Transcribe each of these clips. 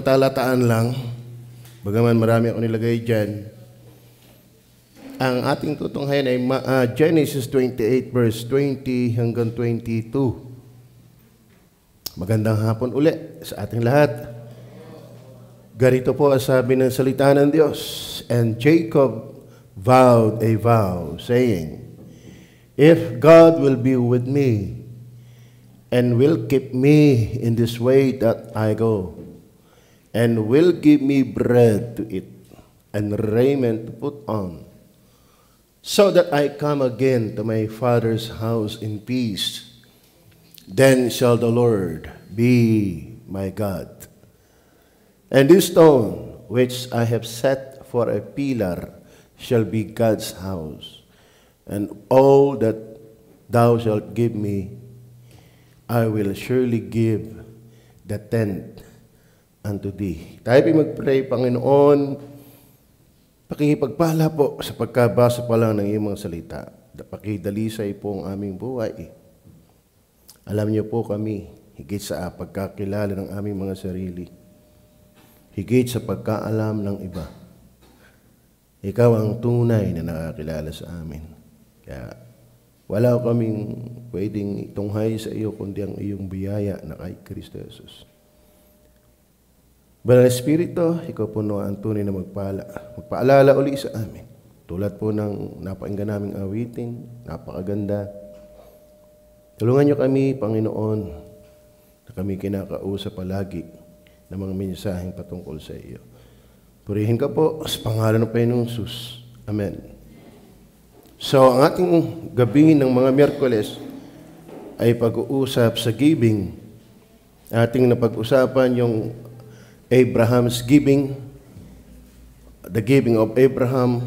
patalataan lang, bagaman marami ako nilagay dyan, ang ating tutunghayan ay Genesis 28 verse 20 hanggang 22. Magandang hapon uli sa ating lahat. Ganito po ang sabi ng salita ng Diyos. And Jacob vowed a vow, saying, If God will be with me, and will keep me in this way that I go, and will give me bread to eat, and raiment to put on, so that I come again to my father's house in peace, then shall the Lord be my God. And this stone which I have set for a pillar shall be God's house. And all that thou shalt give me, I will surely give the tenth unto thee. Tayo mag-pray, Panginoon, pakikipagpala po sa pagkabasa pa lang ng iyong mga salita. Pakidalisay po ang aming buhay. Alam niyo po kami, higit sa pagkakilala ng aming mga sarili, higit sa pagkaalam ng iba. Ikaw ang tunay na nakakilala sa amin. Kaya wala kaming pwedeng itunghay sa iyo kundi ang iyong biyaya na kay Kristo Jesus. Banal Espiritu, ikaw po ang tunay na magpaalala uli sa amin. Tulad po ng napakinggan naming awitin, napakaganda. Tulungan niyo kami, Panginoon, na kami kinakausap palagi ng mga mensaheng patungkol sa iyo. Purihin ka po sa pangalan ng Panginoong Jesus. Amen. So, ang ating gabi ng mga Miyerkules ay pag-uusap sa giving. Ating napag-usapan yung Abraham's giving, the giving of Abraham.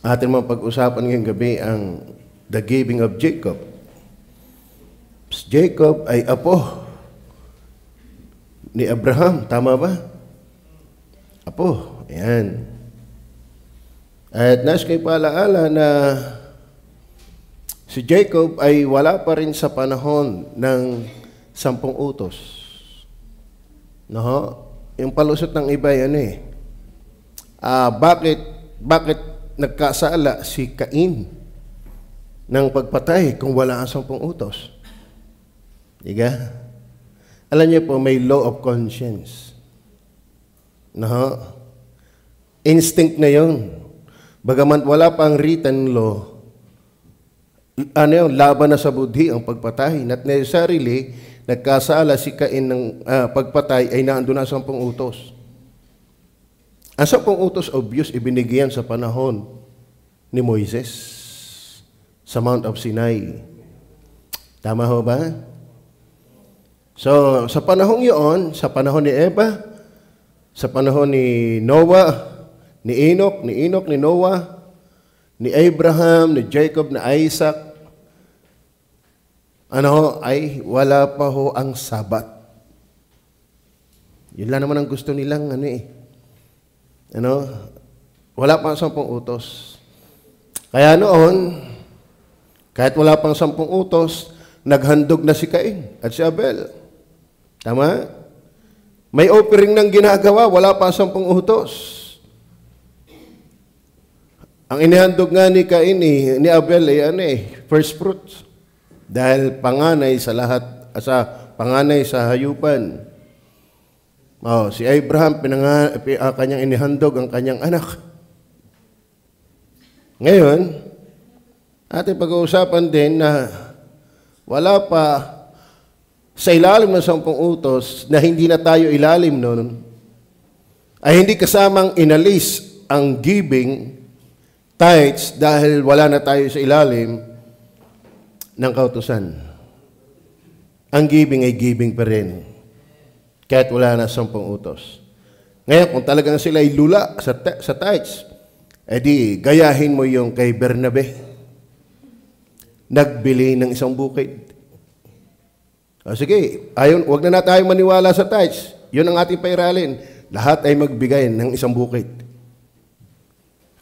Ating mga pag-usapan ngayong gabi ang the giving of Jacob. Jacob ay apo ni Abraham, tama ba? Apo, ayan. At nais kayo paalaala na si Jacob ay wala pa rin sa panahon ng 10 utos. No, yung palusot ng iba yan bakit nagkasala si Cain ng pagpatay kung wala ang 10 utos? Diga? Alam niyo po, may law of conscience. No? Instinct na yun. Bagaman wala pang written law, laban na sa budhi ang pagpatay. Not necessarily nagkasala si Cain ng pagpatay ay naandun na 10 utos. Ang 10 utos, obvious, ibinigyan sa panahon ni Moises sa Mount of Sinai. Tama ho ba? So, sa panahon yun, sa panahon ni Eva, sa panahon ni Noah, ni Enoch, ni Noah, ni Abraham, ni Jacob, ni Isaac, ay wala pa ho ang Sabat. Yun lang naman ang gusto nilang wala pa ang 10 utos. Kaya noon, kahit wala pang 10 utos, naghandog na si Cain at si Abel. Tama? May offering nang ginagawa, wala pa ang 10 utos. Ang inihandog nga ni Cain ni Abel ay first fruits. Dahil panganay sa lahat, panganay sa hayupan. Si Abraham, kanyang inihandog ang kanyang anak. Ngayon, ating pag-uusapan din na wala pa sa ilalim ng 10 utos na hindi na tayo ilalim noon, ay hindi kasamang inalis ang giving tithes dahil wala na tayo sa ilalim ng kautusan. Ang giving ay giving pa rin, kahit wala na 10 utos. Ngayon, kung talagang sila ay lula sa tithes, edi gayahin mo yung kay Bernabe. Nagbili ng 1 bukid. Sige, wag na tayo maniwala sa tithes. Yun ang ating pairalin. Lahat ay magbigay ng 1 bukid.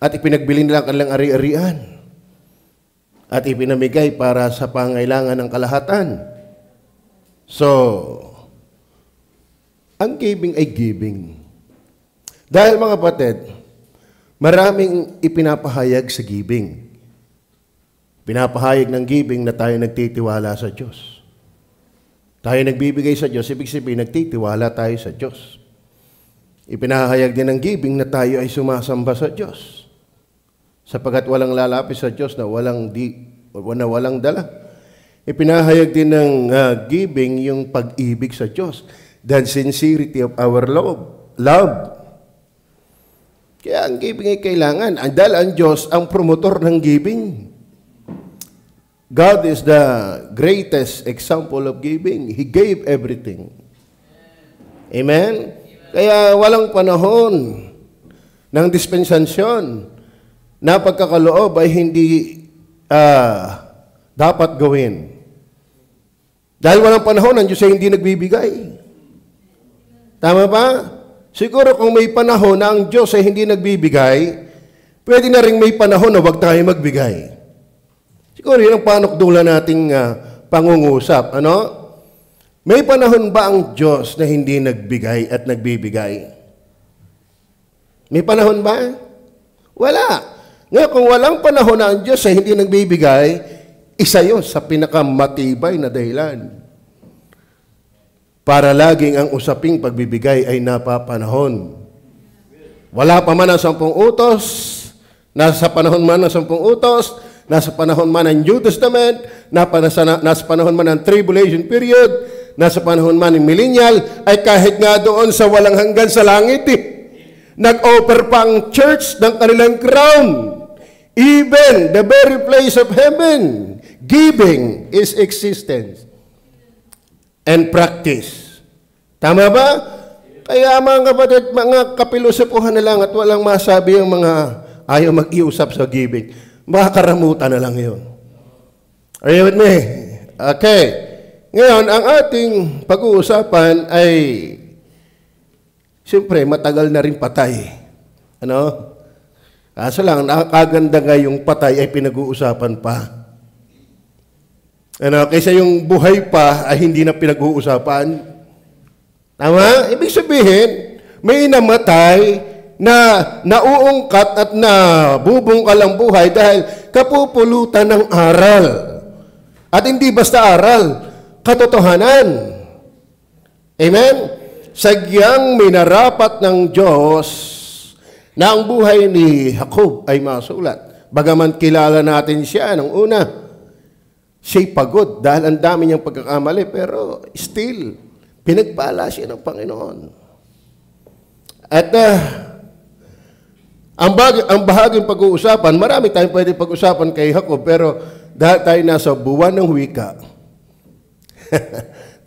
At ipinagbili nila ang kanilang ari-arian. At ipinamigay para sa pangailangan ng kalahatan. So, Ang giving ay giving. Dahil mga kapatid, maraming ipinapahayag sa giving. Pinapahayag ng giving na tayo nagtitiwala sa Diyos. Tayo nagbibigay sa Diyos, ibig sabihin nagtitiwala tayo sa Diyos. Ipinahayag din ng giving na tayo ay sumasamba sa Diyos. Sapagkat walang lalapit sa Diyos na walang dala. Ipinahayag din ng giving yung pag-ibig sa Diyos. The sincerity of our love. Kaya ang giving ay kailangan. Dahil ang Diyos ang promotor ng giving. God is the greatest example of giving. He gave everything. Amen? Kaya walang panahon ng dispensasyon na pagkakaloob ay hindi dapat gawin. Dahil walang panahon, ang Diyos ay hindi nagbibigay. Tama ba? Siguro kung may panahon na ang Diyos ay hindi nagbibigay, pwede na rin may panahon na huwag tayo magbigay. Siguro yun ang panukdulan nating pangungusap. Ano? May panahon ba ang Diyos na hindi nagbigay at nagbibigay? May panahon ba? Wala. Ngayon, kung walang panahon na ang Diyos ay hindi nagbibigay, isa yun sa pinakamatibay na dahilan. Para laging ang usaping pagbibigay ay napapanahon. Wala pa man ang 10 utos, nasa panahon man ng 10 utos, nasa panahon man ng New Testament, nasa panahon man ng tribulation period, nasa panahon man ng millennial, ay kahit nga doon sa walang hanggan sa langit, nag-offer pa ang church ng kanilang crown. Even the very place of heaven, giving is existence and practice. Tama ba? Kaya mga kapatid, mga kapilosopuhan na lang at walang masabi ang mga ayaw mag-iusap sa giving. Makakaramutan na lang yun. Are you with me? Okay. Ngayon, ang ating pag-uusapan ay siyempre matagal na rin patay. Ano? Kaso lang, nakakaganda nga yung patay ay pinag-uusapan pa. Ano? Kaysa yung buhay pa ay hindi na pinag-uusapan. Tama? Ibig sabihin, may namatay na nauungkat at nabubungkal ang buhay dahil kapupulutan ng aral. At hindi basta aral, katotohanan. Amen? Sagyang minarapat ng Diyos na ang buhay ni Jacob ay masulat. Bagaman kilala natin siya nung una, siya'y pagod dahil ang dami niyang pagkakamali, pero still, pinagpala siya ng Panginoon. At ang bahaging pag-uusapan, marami tayong pwede pag-usapan kay Jacob, pero dahil tayo nasa buwan ng wika,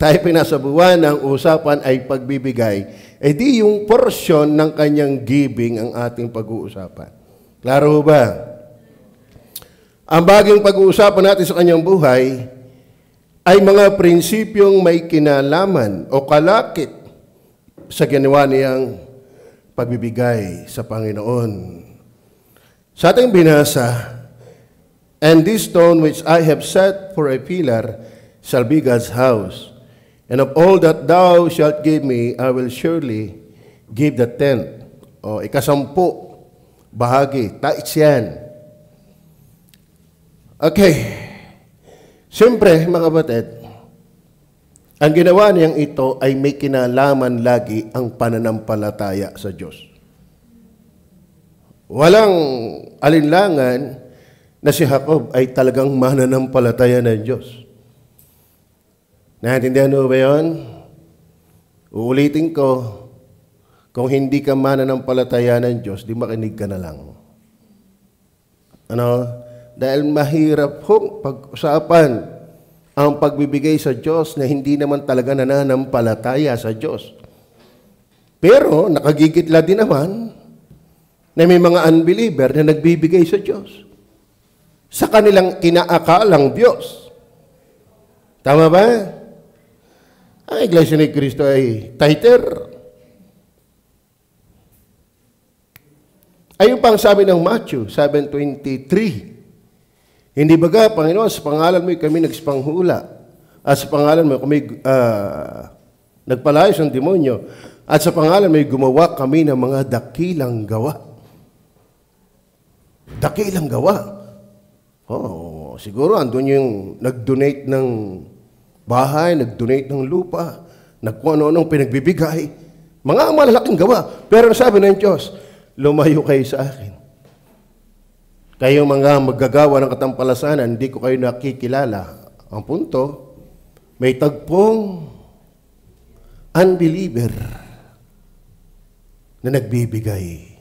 tayo pinasa buwan ng usapan ay pagbibigay, eh di yung portion ng kanyang giving ang ating pag-uusapan. Klaro ba? Ang baging pag-uusapan natin sa kanyang buhay ay mga prinsipyong may kinalaman o kalakit sa ginawa niyang pagbibigay sa Panginoon. Sa ating binasa, "And this stone which I have set for a pillar shall be God's house. And of all that thou shalt give me, I will surely give the tenth." O, 10 bahagi. Tais yan. Okay. Siyempre, mga kapatid, ang ginawa niyang ito ay may kinalaman lagi ang pananampalataya sa Diyos. Walang alinlangan na si Jacob ay talagang mananampalataya ng Diyos. Naintindihan mo ba yun? Uulitin ko, kung hindi ka mananampalataya ng Diyos, di makinig ka na lang. Ano? Dahil mahirap hong pag-usapan ang pagbibigay sa Diyos na hindi naman talaga nananampalataya sa Diyos. Pero nakagigitla din naman na may mga unbeliever na nagbibigay sa Diyos sa kanilang kinaakalang Diyos. Tama ba? Ang Iglesia ni Cristo ay tither. Ayun pang sabi ng Matthew 7:23. Hindi baga, Panginoon, sa pangalan mo kami nagsipanghula. At sa pangalan mo kami Nagpalayas ng demonyo. At sa pangalan may gumawa kami ng mga dakilang gawa. Dakilang gawa. Oh, siguro andun yung nag-donate ng bahay, nag-donate ng lupa, nagkuha ano-anong pinagbibigay. Mga malalaking gawa. Pero sabi ng Diyos, lumayo kayo sa akin. Kayo mga maggagawa ng katampalasanan, hindi ko kayo nakikilala. Ang punto, may tagpong unbeliever na nagbibigay.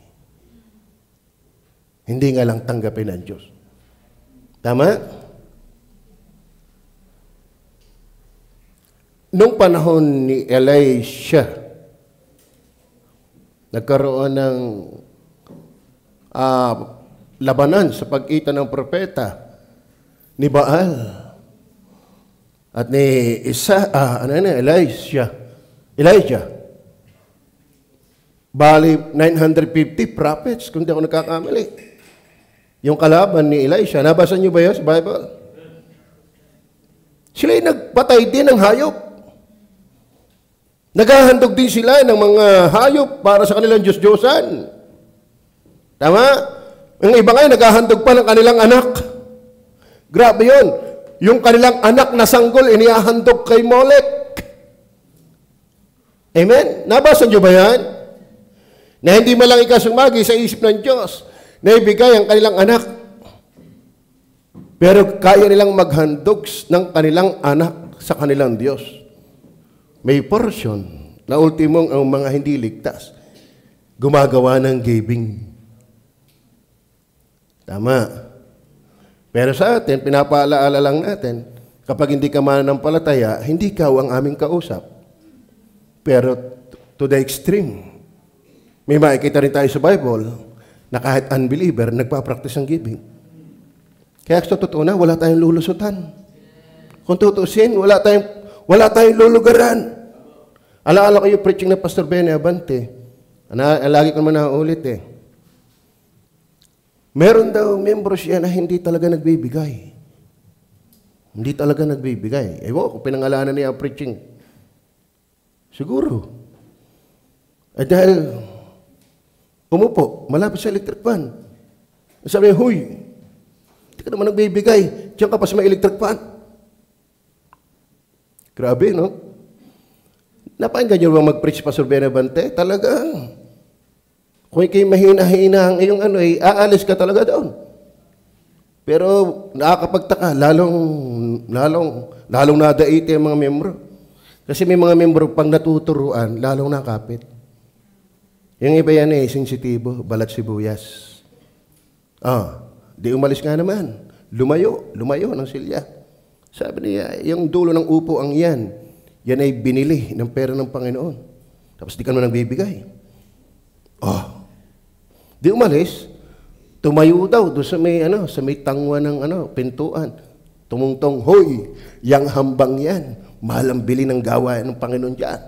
Hindi nga lang tanggapin ng Diyos. Tama? Nung panahon ni Elisha, nagkaroon ng labanan sa pagitan ng propeta ni Baal at ni Elijah. Bali, 950 prophets, kung di ako nagkakamali. Yung kalaban ni Elisha, nabasa niyo ba yun sa Bible? Sila'y nagpatay din ng hayop. Naghahandog din sila ng mga hayop para sa kanilang Diyos-Diyosan. Tama? Ang iba ngayon, naghahandog pa ng kanilang anak. Grabe yun. Yung kanilang anak na sanggol, inihahandog kay Molek. Amen? Nabasa niyo ba yan? Na hindi malang ikasumagi sa isip ng Diyos na ibigay ang kanilang anak. Pero kaya nilang maghandog ng kanilang anak sa kanilang Diyos. May portion na ultimong ang mga hindi ligtas gumagawa ng giving. Tama. Pero sa atin, pinapaalaala lang natin, kapag hindi ka mananampalataya, hindi ka ang aming kausap. Pero to the extreme, may makikita rin tayo sa Bible na kahit unbeliever, nagpa-practice ng giving. Kaya sa totoo na, wala tayong lulusutan. Kung tutusin, wala tayong lulugaran. Alaala ko yung preaching na Pastor Benny Abante. Lagi ko naman naulit eh. Meron daw membros siya na hindi talaga nagbibigay. Hindi talaga nagbibigay. Ewan ko, pinangalanan niya ang preaching. Siguro. Dahil umupo, malapit sa electric fan. Sabi niya, huy, hindi ka naman nagbibigay. Diyan ka pa sa may electric fan. Grabe, no? Napakinggan niyo ba mag-preach pa Pastor Benavante? Talagang. Kung ikay mahina-hina ang iyong aalis ka talaga doon. Pero nakakapagtaka, lalong nadaiti ang mga membro. Kasi may mga membro pang natuturuan, lalong nakapit. Yung iba yan sensitibo, balat sibuyas. Di umalis nga naman. Lumayo ng silya. Sabi niya, yung dulo ng upo ang yan ay binili ng pera ng Panginoon. Tapos di ka naman nagbibigay. Di umalis, tumayo daw doon sa may tangwa ng pintuan. Tumungtong, hoy, yang hambang yan, mahal ang bili ng gawain ng Panginoon dyan.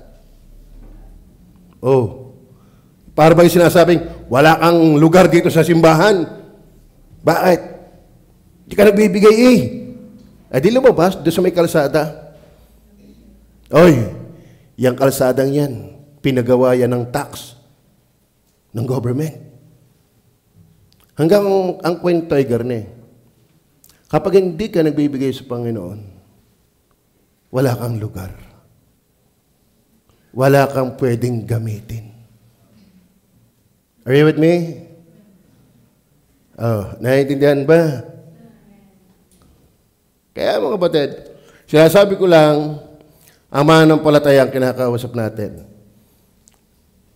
Para bang sinasabing, wala kang lugar dito sa simbahan. Bakit? Di ka nagbibigay di lumabas doon sa may kalsada. Yang kalsadang yan, pinagawa yan ng tax ng government. Hanggang ang kwento ay garne. Kapag hindi ka nagbibigay sa Panginoon, wala kang lugar. Wala kang pwedeng gamitin. Are you with me? Naiintindihan ba? Kaya mga kapatid, sinasabi ko lang, ang mananampalataya ang kinakausap natin.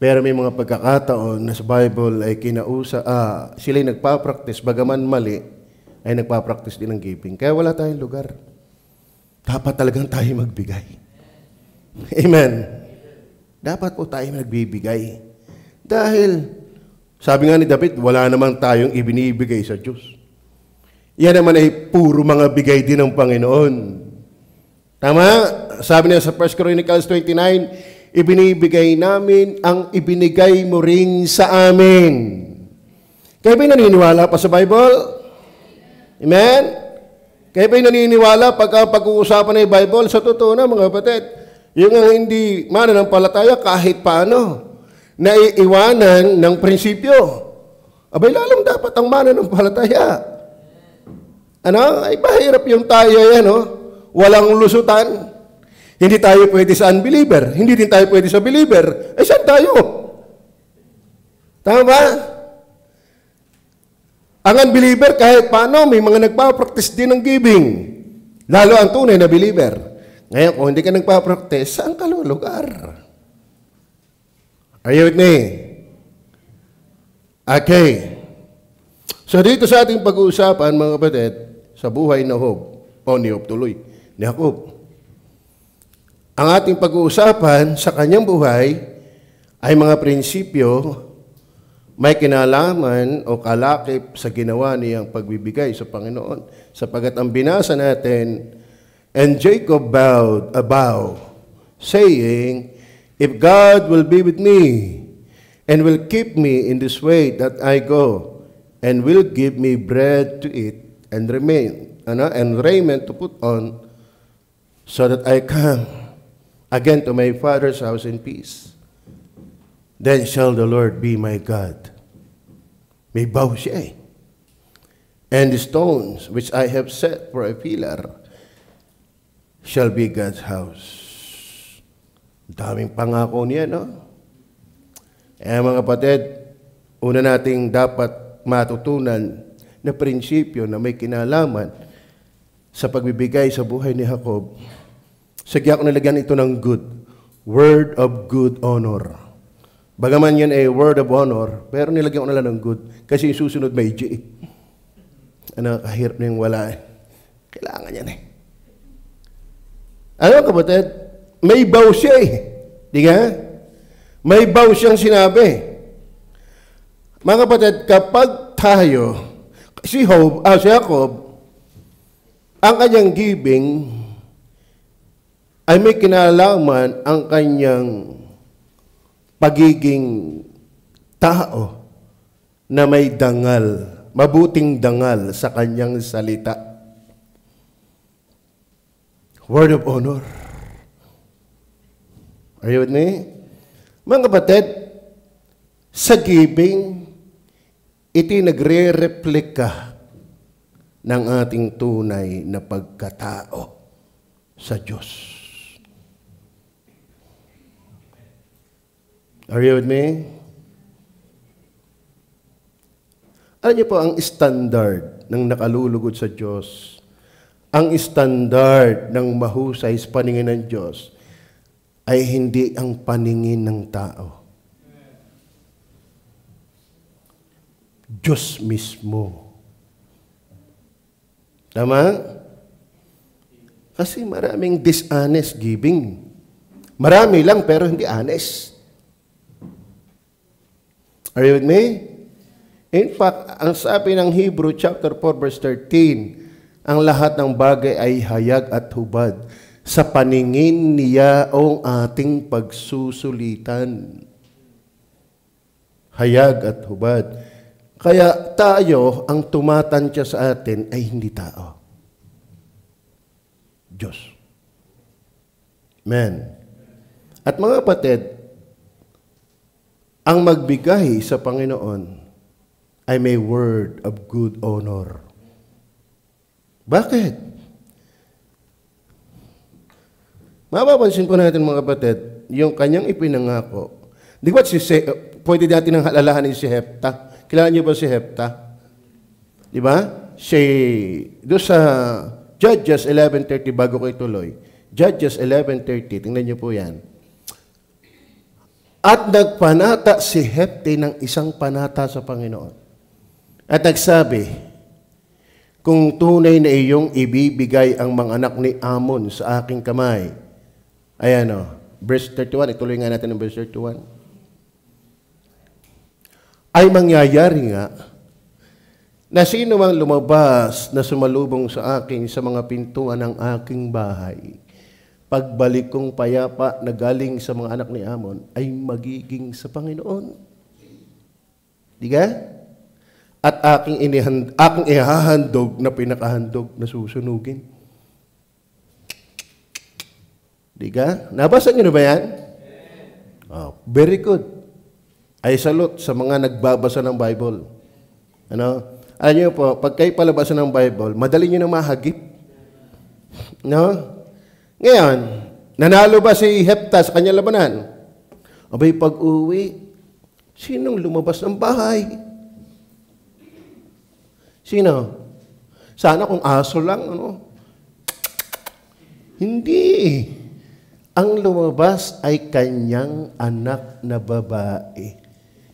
Pero may mga pagkakataon na sa Bible ay sila'y nagpa-practice, bagaman mali, ay nagpa-practice din ng giving. Kaya wala tayong lugar. Dapat talagang tayo magbigay. Amen. Dapat po tayo nagbibigay. Dahil, sabi nga ni David, wala namang tayong ibinibigay sa Diyos. Yan naman ay puro mga bigay din ng Panginoon. Tama? Sabi niya sa 1 Chronicles 29, ibinibigay namin ang ibinigay mo rin sa amin. Kayo ba'y naniniwala pa sa Bible? Amen? Kayo ba'y naniniwala pag-uusapan ng Bible? Sa totoo na mga kapatid, Yung ang hindi mananampalataya kahit paano, naiiwanan ng prinsipyo. Abay, lalong dapat ang mananampalataya. Ano? Ay, mahirap yung tayo yan, no? Walang lusutan. Hindi tayo pwede sa unbeliever. Hindi din tayo pwede sa believer. Eh, saan tayo? Tama ba? Ang unbeliever, kahit paano, may mga nagpa-practice din ng giving. Lalo ang tunay na believer. Ngayon, kung hindi ka nagpa-practice, saan ka lulugar? Are you with me? Okay. So dito sa ating pag-uusapan, mga kapatid, sa buhay na Job, o ni Job tuloy, ni Jacob. Ang ating pag-uusapan sa kanyang buhay ay mga prinsipyo may kinalaman o kalakip sa ginawa niyang pagbibigay sa Panginoon. Sapagat ang binasa natin, and Jacob vowed a vow, saying, if God will be with me, and will keep me in this way that I go, and will give me bread to eat, and raiment to put on, so that I come again to my father's house in peace, then shall the Lord be my God. May vow siya eh. And the stones which I have set for a pillar shall be God's house. Daming pangako niya, no? Mga kapatid, una nating dapat matutunan na prinsipyo na may kinalaman sa pagbibigay sa buhay ni Jacob. Sagya ko nalagyan ito ng good. Word of good honor. Bagaman yan ay word of honor, pero nilagyan ko na lang ng good. Kasi yung susunod may G. Kahirap na yung wala eh. Kailangan yan eh. Ano kapatid? May vow siya eh. Di ka? May vow siyang sinabi. Mga kapatid, kapag tayo, si Jacob, ang kanyang giving ay may kinalaman ang kanyang pagiging tao na may dangal, mabuting dangal sa kanyang salita. Word of honor. Are you with me? Mga kapatid, sa giving, iti nagre-replika ng ating tunay na pagkatao sa Diyos. Are you with me? Alam niyo po, ang standard ng nakalulugod sa Diyos, ang standard ng mahusay sa paningin ng Diyos, ay hindi ang paningin ng tao. Diyos mismo. Tama? Kasi maraming dishonest giving. Marami lang pero hindi honest. Are you with me? In fact, ang sabi ng Hebrew chapter 4 verse 13, ang lahat ng bagay ay hayag at hubad sa paningin niya o ating pagsusulitan. Hayag at hubad. Kaya tayo, ang tumatansya sa atin ay hindi tao. Diyos. Amen. At mga kapatid, ang magbigay sa Panginoon ay may word of good honor. Bakit? Mapapansin po natin mga kapatid, yung kanyang ipinangako. Di ba pwede natin ang halalahanin si Hepta? Kilala niyo ba si Hepta? Di ba? Doon sa Judges 11:30, bago ko ituloy. Judges 11:30, tingnan niyo po yan. At nagpanata si Hepte ng isang panata sa Panginoon. At nagsabi, kung tunay na iyong ibibigay ang mga anak ni Amon sa aking kamay. Ayan o, verse 31, ituloy nga natin ang verse 31. Ay mangyayari nga, na sino mang lumabas na sumalubong sa akin sa mga pintuan ng aking bahay, pagbalik kong payapa na galing sa mga anak ni Amon, ay magiging sa Panginoon. Di ka? At aking ihahandog na pinakahandog na susunugin. Di ka? Nabasa niyo na ba yan? Oh, very good. I salute sa mga nagbabasa ng Bible. Ano? Alam niyo po, pag kayo palabasa ng Bible, madali niyo na mahagip. No? Ngayon, nanalo ba si Hepta sa kanyang labanan? Abay, pag-uwi, sinong lumabas ng bahay? Sino? Sana kung aso lang, ano? Hindi. Ang lumabas ay kanyang anak na babae.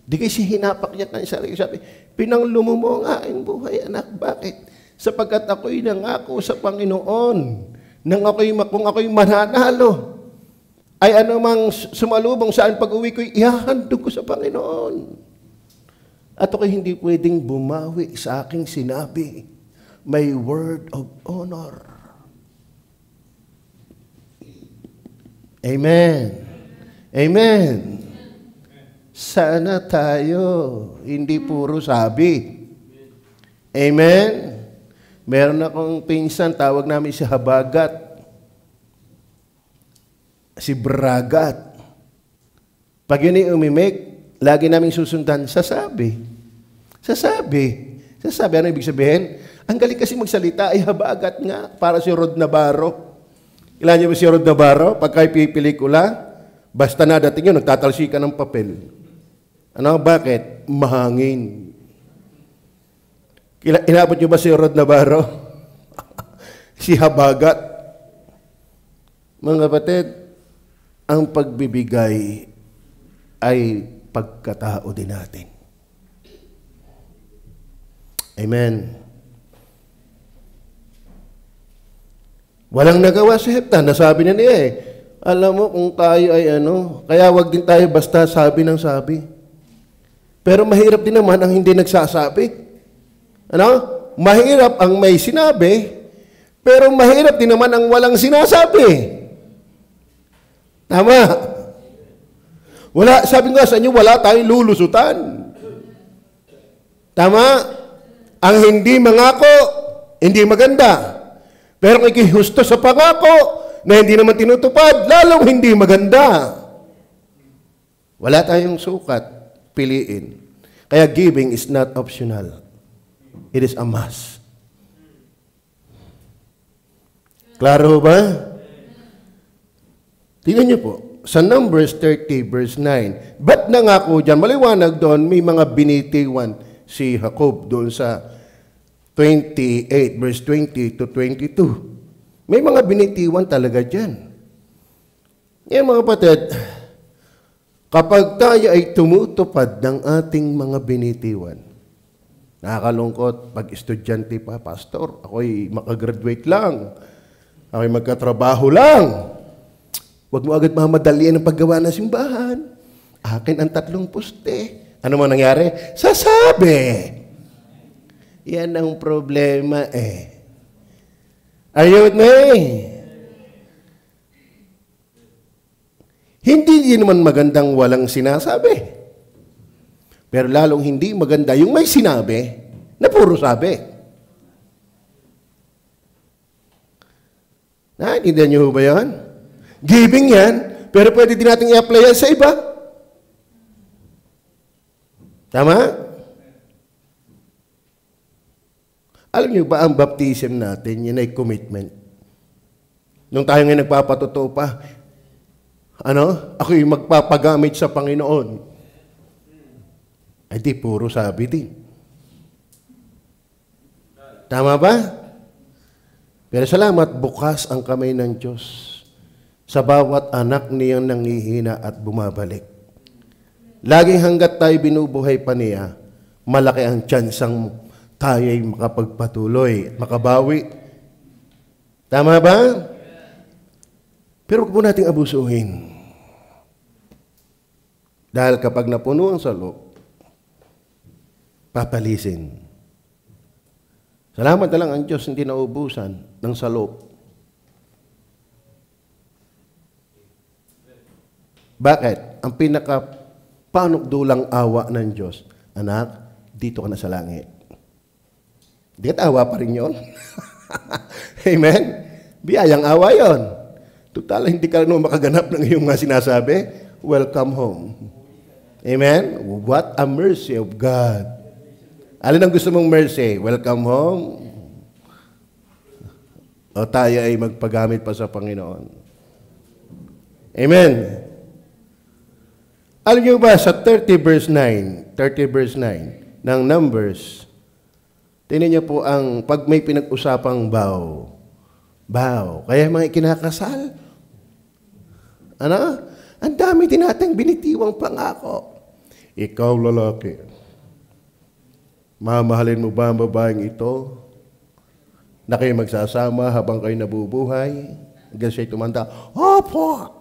Di kasi hinapak niya kanyang sarili. Sabi, pinanglumo mo ang aking buhay, anak. Bakit? Sapagkat ako'y nangako sa Panginoon. Kung ako'y mananalo, ay anumang sumalubong saan pag-uwi ko'y ihahandog ko sa Panginoon. At ako'y hindi pwedeng bumawi sa aking sinabi. May word of honor. Amen. Amen. Sana tayo hindi puro sabi. Amen. Meron akong pinsan, tawag namin si Habagat. Si Bragat. Pag yun umimik, lagi namin susundan, sasabi. Sasabi. Sasabi, ano ibig sabihin? Ang galing kasi magsalita, ay Habagat nga, para si Rod Navarro. Ilan niyo ba si Rod Navarro? Pagka ipipelikula, basta na dating yun, nagtatalsika ng papel. Ano? Bakit? Mahangin. Inabot niyo ba si Rod Navarro? Si Habagat. Mga kapatid, ang pagbibigay ay pagkatao din natin. Amen. Walang nagawa si Hepta. Nasabi na niya eh. Alam mo kung tayo ay kaya wag din tayo basta sabi ng sabi. Pero mahirap din naman ang hindi nagsasabi. Ano? Mahirap ang may sinabi, pero mahirap din naman ang walang sinasabi. Tama. Sabi nga sa inyo, wala tayong lulusutan. Tama? Ang hindi mangako, hindi maganda. Pero kung ikihusto sa pangako na hindi naman tinutupad, lalong hindi maganda. Wala tayong sukat, piliin. Kaya giving is not optional. It is a must. Klaro ba? Tingnan niyo po, sa Numbers 30 verse 9, ba't nangako dyan? Maliwanag doon, may mga binitiwan si Jacob doon sa 28 verse 20 to 22. May mga binitiwan talaga dyan. Yan mga kapatid, kapag tayo ay tumutupad ng ating mga binitiwan, nakakalungkot pag estudyante pa, pastor, ako'y makagraduate lang, ako'y magkatrabaho lang. Huwag mo agad mamadalian ang paggawa ng simbahan. Akin ang 3 poste. Ano man nangyari? Sasabi. Yan ang problema eh. Are you with me? Hindi naman magandang walang sinasabi. Pero lalong hindi maganda yung may sinabi na puro sabi. Naintindihan niyo ba yan? Giving yan, pero pwede din natin i-apply yan sa iba. Tama? Alam niyo ba ang baptism natin, yun ay commitment. Nung tayo ngayon nagpapatotoo pa, ako'y magpapagamit sa Panginoon. Ay di, puro sabi din. Tama ba? Pero salamat, bukas ang kamay ng Diyos sa bawat anak niyang nanghihina at bumabalik. Laging hanggat tayo binubuhay pa niya, malaki ang tsansang tayo ay makapagpatuloy at makabawi. Tama ba? Pero huwag po nating abusuhin. Dahil kapag napuno ang salo, papalisin. Salamat na lang ang Diyos hindi naubusan ng salo. Bakit? Ang pinaka-panukdulang awa ng Diyos, anak, dito ka na sa langit. Di ka awa pa rin yun. Amen? Biyayang awa yun. Total, hindi ka naman makaganap ng iyong mga sinasabi. Welcome home. Amen? What a mercy of God. Alin ang gusto mong mercy? Welcome home? O tayo ay magpagamit pa sa Panginoon? Amen? Alam niyo ba sa 30 verse 9 ng Numbers, tingnan niyo po ang pag may pinag-usapang vow. Kaya mga kinakasal, ang dami din nating binitiwang pangako. Ikaw lalaki, mamahalin mo ba ang babaeng ito na kayo magsasama habang kayo nabubuhay? Hanggang siya'y tumanda, Opo!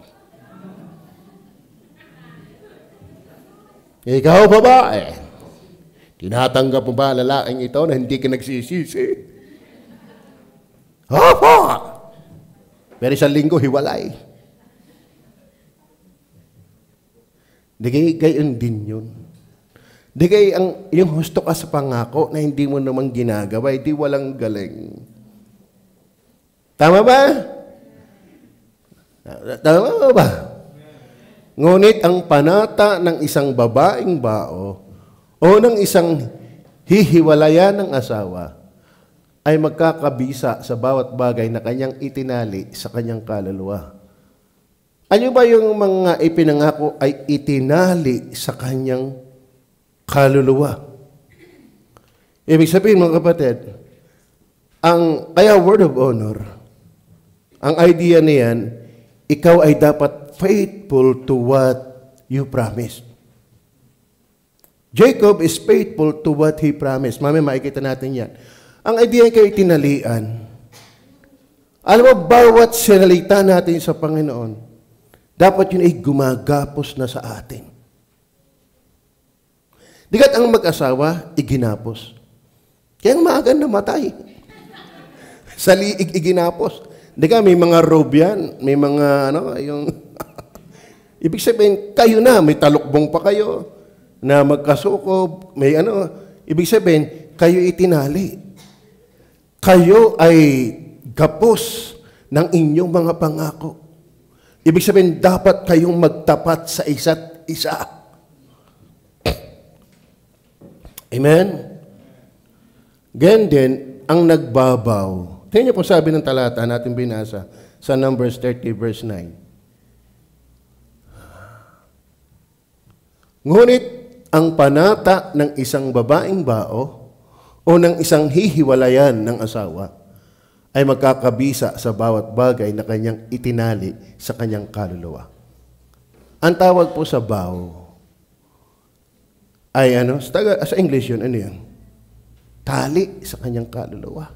Ikaw babae, tinatanggap mo ba ang lalaking ito na hindi ka nagsisisi? Opo! Pero isang linggo, hiwalay. Di kayo gayon din yun. Di kayo yung husto ka sa pangako na hindi mo naman ginagawa, hindi walang galing. Tama ba? Tama ba? Ngunit ang panata ng isang babaeng bao o ng isang hihiwalayan ng asawa ay magkakabisa sa bawat bagay na kanyang itinali sa kanyang kaluluwa. Ano ba yung mga ipinangako ay itinali sa kanyang kaluluwa? Ibig sabihin, mga kapatid, kaya word of honor, ang idea niyan, ikaw ay dapat faithful to what you promised. Jacob is faithful to what he promised. Mamaya makikita natin yan. Ang idea ay kayo tinalian. Alam mo, bawat sinalita natin sa Panginoon, dapat yun ay gumagapos na sa atin. Dikat ang mag-asawa, iginapos. Kaya ang maaga namatay. Sa liig, iginapos. Dikat may mga robe yan, may mga, yung... Ibig sabihin, kayo na, may talukbong pa kayo, na magkasukob, may ibig sabihin, kayo itinali. Kayo ay gapos ng inyong mga pangako. Ibig sabihin, dapat kayong magtapat sa isa't isa. Amen? Ganyan din, ang nagbabaw. Tingnan niyo po sabi ng talata natin binasa sa Numbers 30 verse 9. Ngunit ang panata ng isang babaeng bao o ng isang hihiwalayan ng asawa ay magkakabisa sa bawat bagay na kanyang itinali sa kanyang kaluluwa. Ang tawag po sa vow ay sa English yun, tali sa kanyang kaluluwa.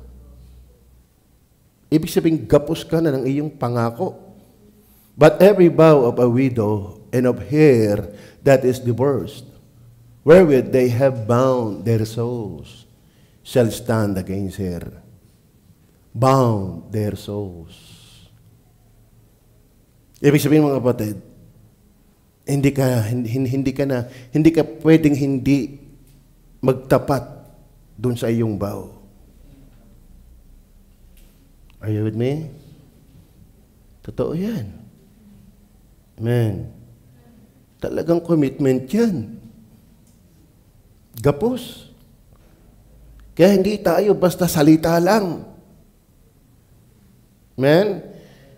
Ibig sabihin, gapos ka na ng iyong pangako. But every vow of a widow and of her that is divorced, wherewith they have bound their souls, shall stand against her. Bound their souls. Ibig sabihin, mga kapatid, hindi ka pwedeng hindi magtapat dun sa iyong vow. Are you with me? Totoo yan. Amen. Talagang commitment yan. Gapos. Kaya hindi tayo basta salita lang. Amen?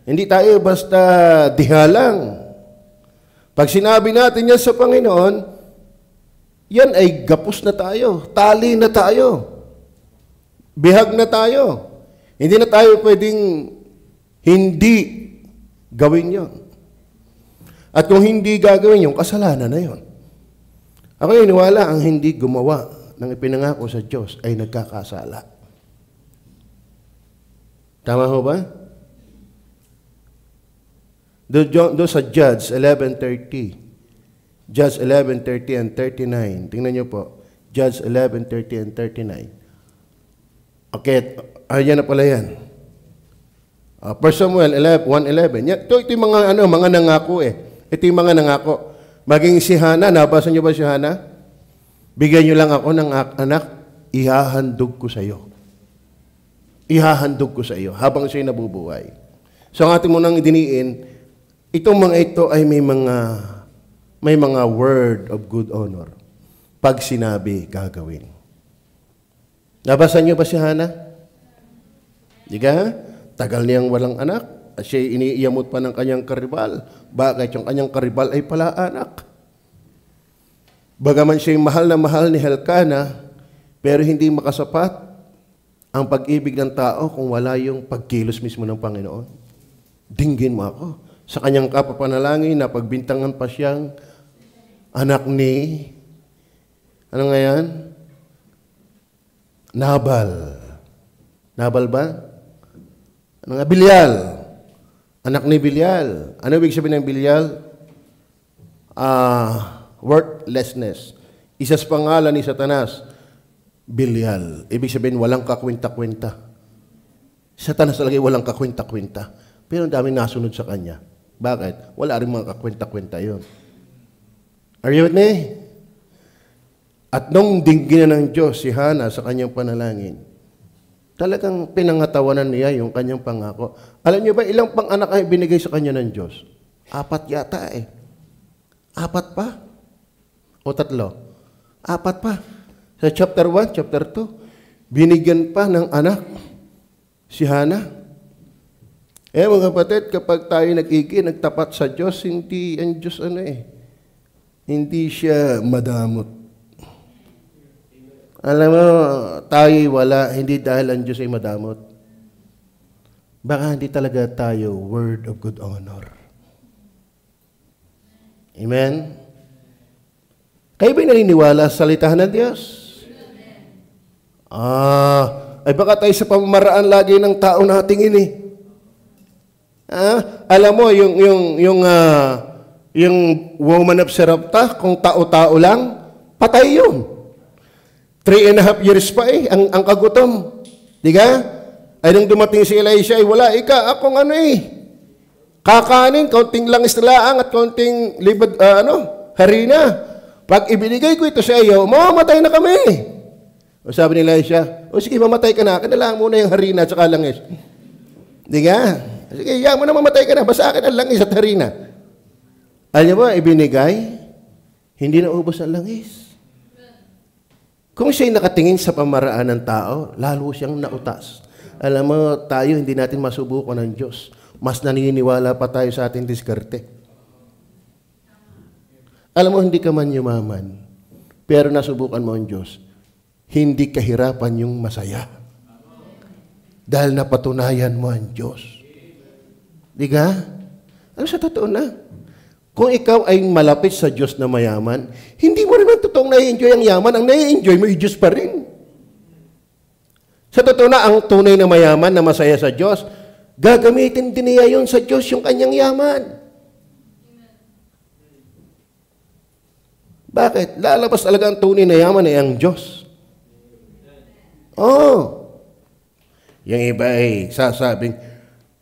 Hindi tayo basta diha lang. Pag sinabi natin yan sa Panginoon, yan ay gapos na tayo. Tali na tayo. Bihag na tayo. Hindi na tayo pwedeng hindi gawin yon. At kung hindi gagawin yung kasalanan na yon. Ako iniwala ang hindi gumawa ng ipinangako sa Diyos ay nagkakasala. Tama ho ba? Doon sa Judge 11:30. Judge 11:30 and 39. Tingnan niyo po. Judge 11:30 and 39. Okay, ayan na pala yan. 1 Samuel 1:11. Ito yung mga nangako eh. Ito yung mga nangako. Maging si Hana, nabasa niyo ba si Hana? Bigyan niyo lang ako ng anak, ihahandog ko sa iyo. Ihahandog ko sa iyo habang siya'y nabubuhay. So ang ating munang idiniin, itong mga ito ay may mga word of good honor. Pag sinabi, gagawin. Nabasa niyo ba si Hana? Di ka? Tagal niyang walang anak. Siya iniiyamot pa ng kanyang karibal. Bakit yung kanyang karibal ay pala anak? Bagaman siya mahal na mahal ni Helkana, pero hindi makasapat ang pag-ibig ng tao kung wala yung pagkilos mismo ng Panginoon. Dinggin mo ako. Sa kanyang kapapanalangin na pagbintangan pa siyang anak ni, ano nga yan? Nabal. Nabal ba? Ano nga? Bilyal. Anak ni Bilyal. Ano ibig sabihin ng Bilyal? Worthlessness. Isa sa pangalan ni Satanas, Bilyal. Ibig sabihin, walang kakwenta-kwenta. Satanas talaga walang kakwenta-kwenta. Pero ang dami nasunod sa kanya. Bakit? Wala rin mga kakwenta-kwenta yun. Are you with me? At nung dinggin na ng Diyos si Hana sa kanyang panalangin, talagang pinangatawanan niya yung kanyang pangako. Alam niyo ba, ilang pang-anak ay binigay sa kanya ng Diyos? 4 yata eh. 4 pa? O 3? 4 pa. Sa chapter 1, chapter 2, binigyan pa ng anak si Hana. Mga kapatid, kapag tayo nagtapat sa Diyos, hindi ang Diyos hindi siya madamot. Alam mo, tayo wala, hindi dahil ang Diyos ay madamot. Baka hindi talaga tayo word of good honor. Amen? Kayo ba'y naniniwala sa salitahan ng Diyos? Ay baka tayo sa pamamaraan lagi ng tao nating ini. Alam mo, yung woman of Sarepta, kung tao-tao lang, patay yun. 3.5 years pa ang kagutom. Di ka? Ay nung dumating si Elisha, wala, akong kakanin, kaunting langis na laang at kaunting harina. Pag ibinigay ko ito sa iyo, mamamatay na kami. O sabi ni Elisha, sige, mamatay ka na, kanalaan muna yung harina at saka langis. Di ka? Sige, mo na mamatay ka na, basta akin ang langis at harina. Alam niyo ba, ibinigay, hindi na ubos ang langis. Kung siya'y nakatingin sa pamaraan ng tao, lalo siyang nautas. Alam mo, tayo hindi natin masubukan ng Diyos. Mas naniniwala pa tayo sa ating diskarte. Alam mo, hindi ka man yumaman, pero nasubukan mo ang Diyos. Hindi kahirapan yung masaya. Dahil napatunayan mo ang Diyos. Di ka? Ano sa totoo na? Kung ikaw ay malapit sa Diyos na mayaman, hindi mo naman totoong nai-enjoy ang yaman. Ang nai-enjoy mo, yung Diyos pa rin. Sa totoo na, ang tunay na mayaman na masaya sa Diyos, gagamitin din niya yun sa Diyos yung kanyang yaman. Bakit? Lalabas talaga ang tunay na yaman ay ang Diyos. Yung iba ay sasabing,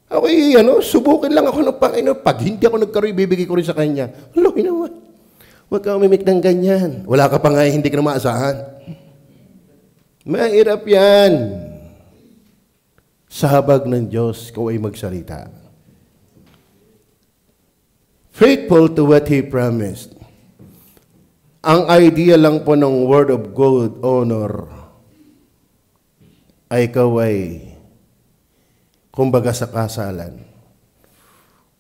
okay, subukin lang ako ng Panginoon. Pag hindi ako nagkaroon, ibibigay ko rin sa Kanya. Hello, huwag ka umimik ng ganyan. Wala ka pa nga, hindi ka na maasahan. Mahirap yan. Sa habag ng Diyos, kung ay magsalita. Faithful to what He promised. Ang idea lang po ng word of good honor ay ikaw ay kumbaga sa kasalan,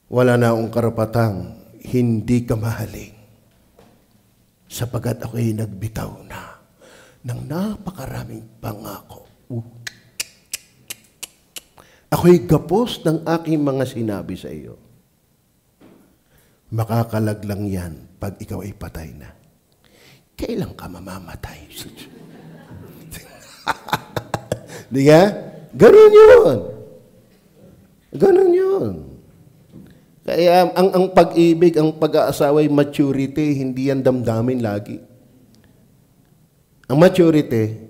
wala na akong karapatang hindi ka mahalin sapagat ako'y nagbitaw na ng napakaraming pangako. Ako'y gapos ng aking mga sinabi sa iyo. Makakalaglang yan pag ikaw ay patay na. Kailan ka mamamatay? Di ka? Ganun yun. Ganun yun. Kaya ang pag-ibig, ang pag-aasawa ay maturity, hindi yan damdamin lagi. Ang maturity,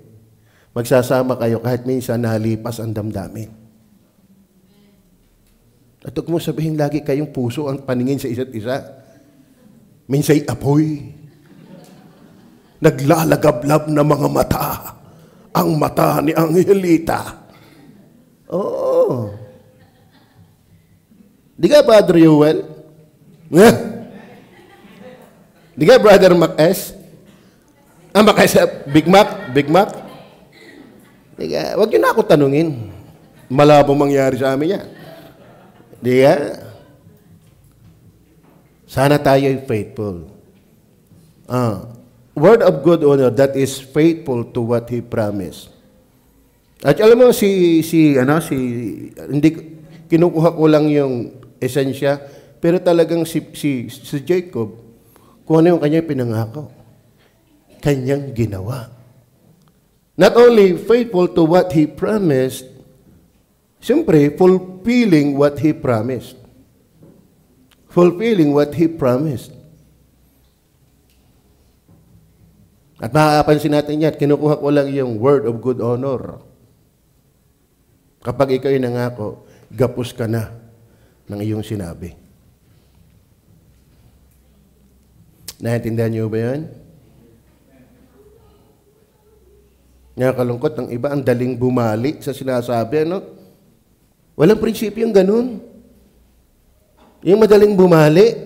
magsasama kayo kahit minsan nalipas ang damdamin. At huwag mo sabihin lagi kayong puso ang paningin sa isa't isa. Minsa'y apoy. Naglalagablab na mga mata. Ang mata ni Angelita. Oo. Di ka, Brother Yuel? Di ka, Brother Mac S? Mac S, Big Mac? Big Mac? Di ka, huwag yun na ako tanungin. Malabo mangyari sa amin yan. Di ka? Sana tayo ay faithful. Word of good honor that is faithful to what He promised. At alam mo, hindi, kinukuha ko lang yung esensya, pero talagang si Jacob, kung ano yung kanyang pinangako, kanyang ginawa. Not only faithful to what he promised, siyempre, fulfilling what he promised. Fulfilling what he promised. At makakapansin natin yan, kinukuha ko lang yung word of good honor. Kapag ikaw ay nangako, gapos ka na ng iyong sinabi. Naintindihan niyo ba yan? Nakakalungkot ng iba, ang daling bumali sa sinasabi, ano? Walang prinsipyo yung ganun. Yung madaling bumali.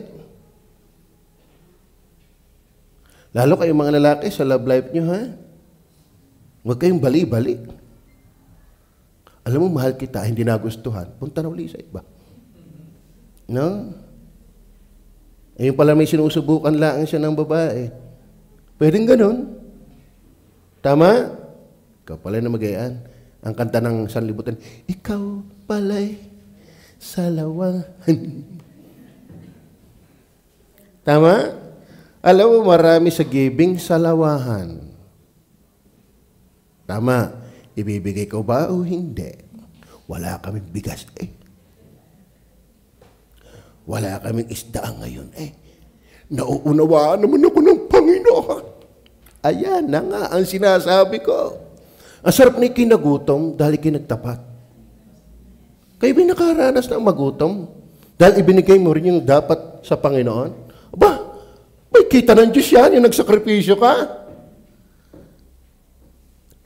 Lalo kayong mga lalaki sa love life nyo, ha? Huwag kayong bali-bali. Alam mo, mahal kita, hindi nagustuhan, punta na uli sa iba. No? Yung pala may sinusubukan lang siya ng babae. Pwedeng ganun. Tama? Ikaw pala na magayaan. Ang kanta ng sanlibutan, ikaw pala'y salawahan. Tama? Alam mo, marami sa giving salawahan. Tama. Ibibigay ko ba o hindi? Wala kaming bigas Wala kaming isda ngayon Nauunawaan naman ako ng Panginoon. Ayan na nga ang sinasabi ko. Ang sarap ni kinagutom dahil kinagtapat. Kayo ba nakaranas ng magutom? Dahil ibinigay mo rin yung dapat sa Panginoon? Aba, may kita ng Diyos yan, yung nagsakripisyo ka.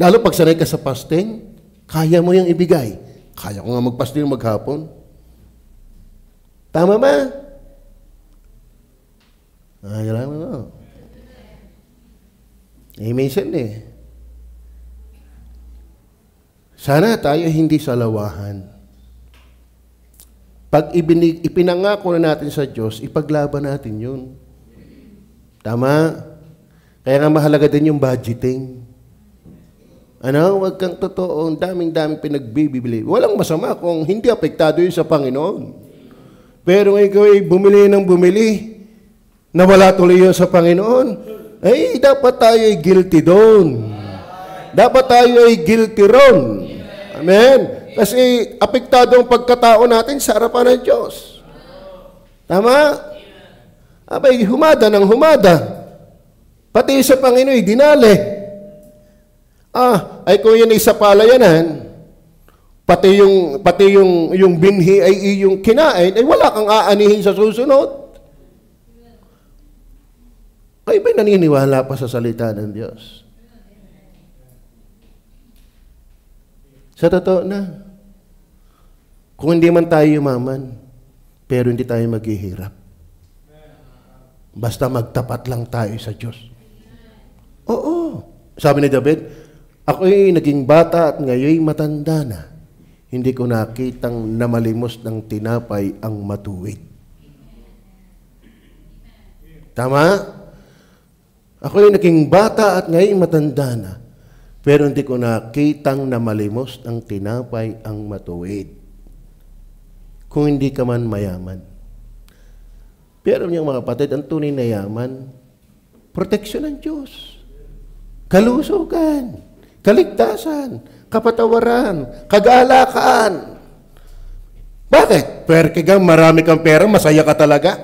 Lalo pag sanay ka sa fasting, kaya mo yung ibigay. Kaya ko nga mag-fasting maghapon. Tama ba? Alam mo. Minsan sana tayo hindi salawahan. Pag ipinangako na natin sa Diyos, ipaglaban natin yun. Tama? Kaya nga mahalaga din yung budgeting. Huwag kang totoo, ang daming pinagbibili. Walang masama kung hindi apektado yun sa Panginoon. Pero ikaw ay bumili ng bumili, na wala tuloy yun sa Panginoon, dapat tayo ay guilty doon. Dapat tayo ay guilty ron. Amen? Kasi apektado ang pagkatao natin sa harapan ng Diyos. Tama? Abay, humada ng humada. Pati sa Panginoon ay dinali. Ay kung yun ay sa palayanan, pati yung binhi ay iyong kinain, ay wala kang aanihin sa susunod. Kayo ba'y naniniwala pa sa salita ng Diyos? Sa totoo na, kung hindi man tayo yumaman, pero hindi tayo maghihirap. Basta magtapat lang tayo sa Diyos. Oo. Sabi ni David, ako'y naging bata at ngayon matanda na. Hindi ko nakitang namalimos ng tinapay ang matuwid. Tama? Ako'y naging bata at ngayon matanda na. Pero hindi ko nakitang namalimos ng tinapay ang matuwid. Kung hindi ka man mayaman. Pero yung mga kapatid, ang tunay na yaman, proteksyon ng Diyos. Kalusugan. Kaligtasan, kapatawaran, kagalakan. Bakit? Perke ka, marami kang pera, masaya ka talaga?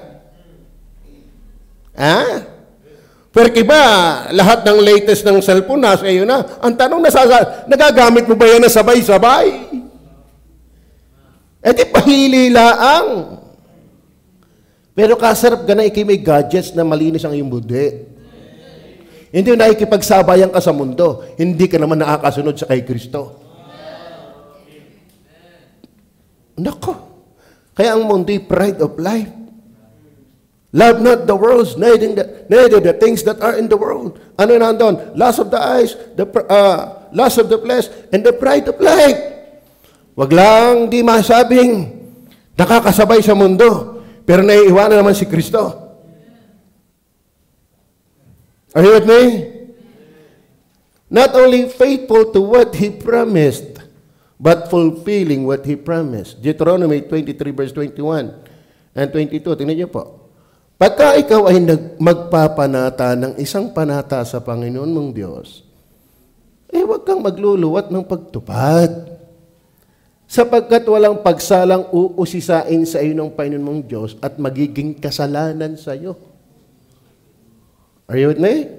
Perke ba, lahat ng latest ng cellphone nasa iyo na? Ang tanong, nagagamit mo ba yan na sabay-sabay? Di pahili laang. Pero kasarap ka na may gadgets na malinis ang iyong budi. Hindi na nakikipagsabayan ka sa mundo. Hindi ka naman nakakasunod sa kay Kristo. Nako. Kaya ang mundo'y pride of life. Love not the world, neither the things that are in the world. Ano na doon? Lust of the eyes, lust of the flesh, and the pride of life. Wag lang di masabing nakakasabay sa mundo, pero naiiwanan naman si Kristo. Are you with me? Not only faithful to what He promised, but fulfilling what He promised. Deuteronomy 23 verse 21 and 22. Tingnan niyo po. Pagka ikaw ay magpapanata ng isang panata sa Panginoon mong Diyos, huwag kang magluluwat ng pagtupad. Sapagkat walang pagsalang uusisain sa iyo ng Panginoon mong Diyos at magiging kasalanan sa iyo. Are you with me?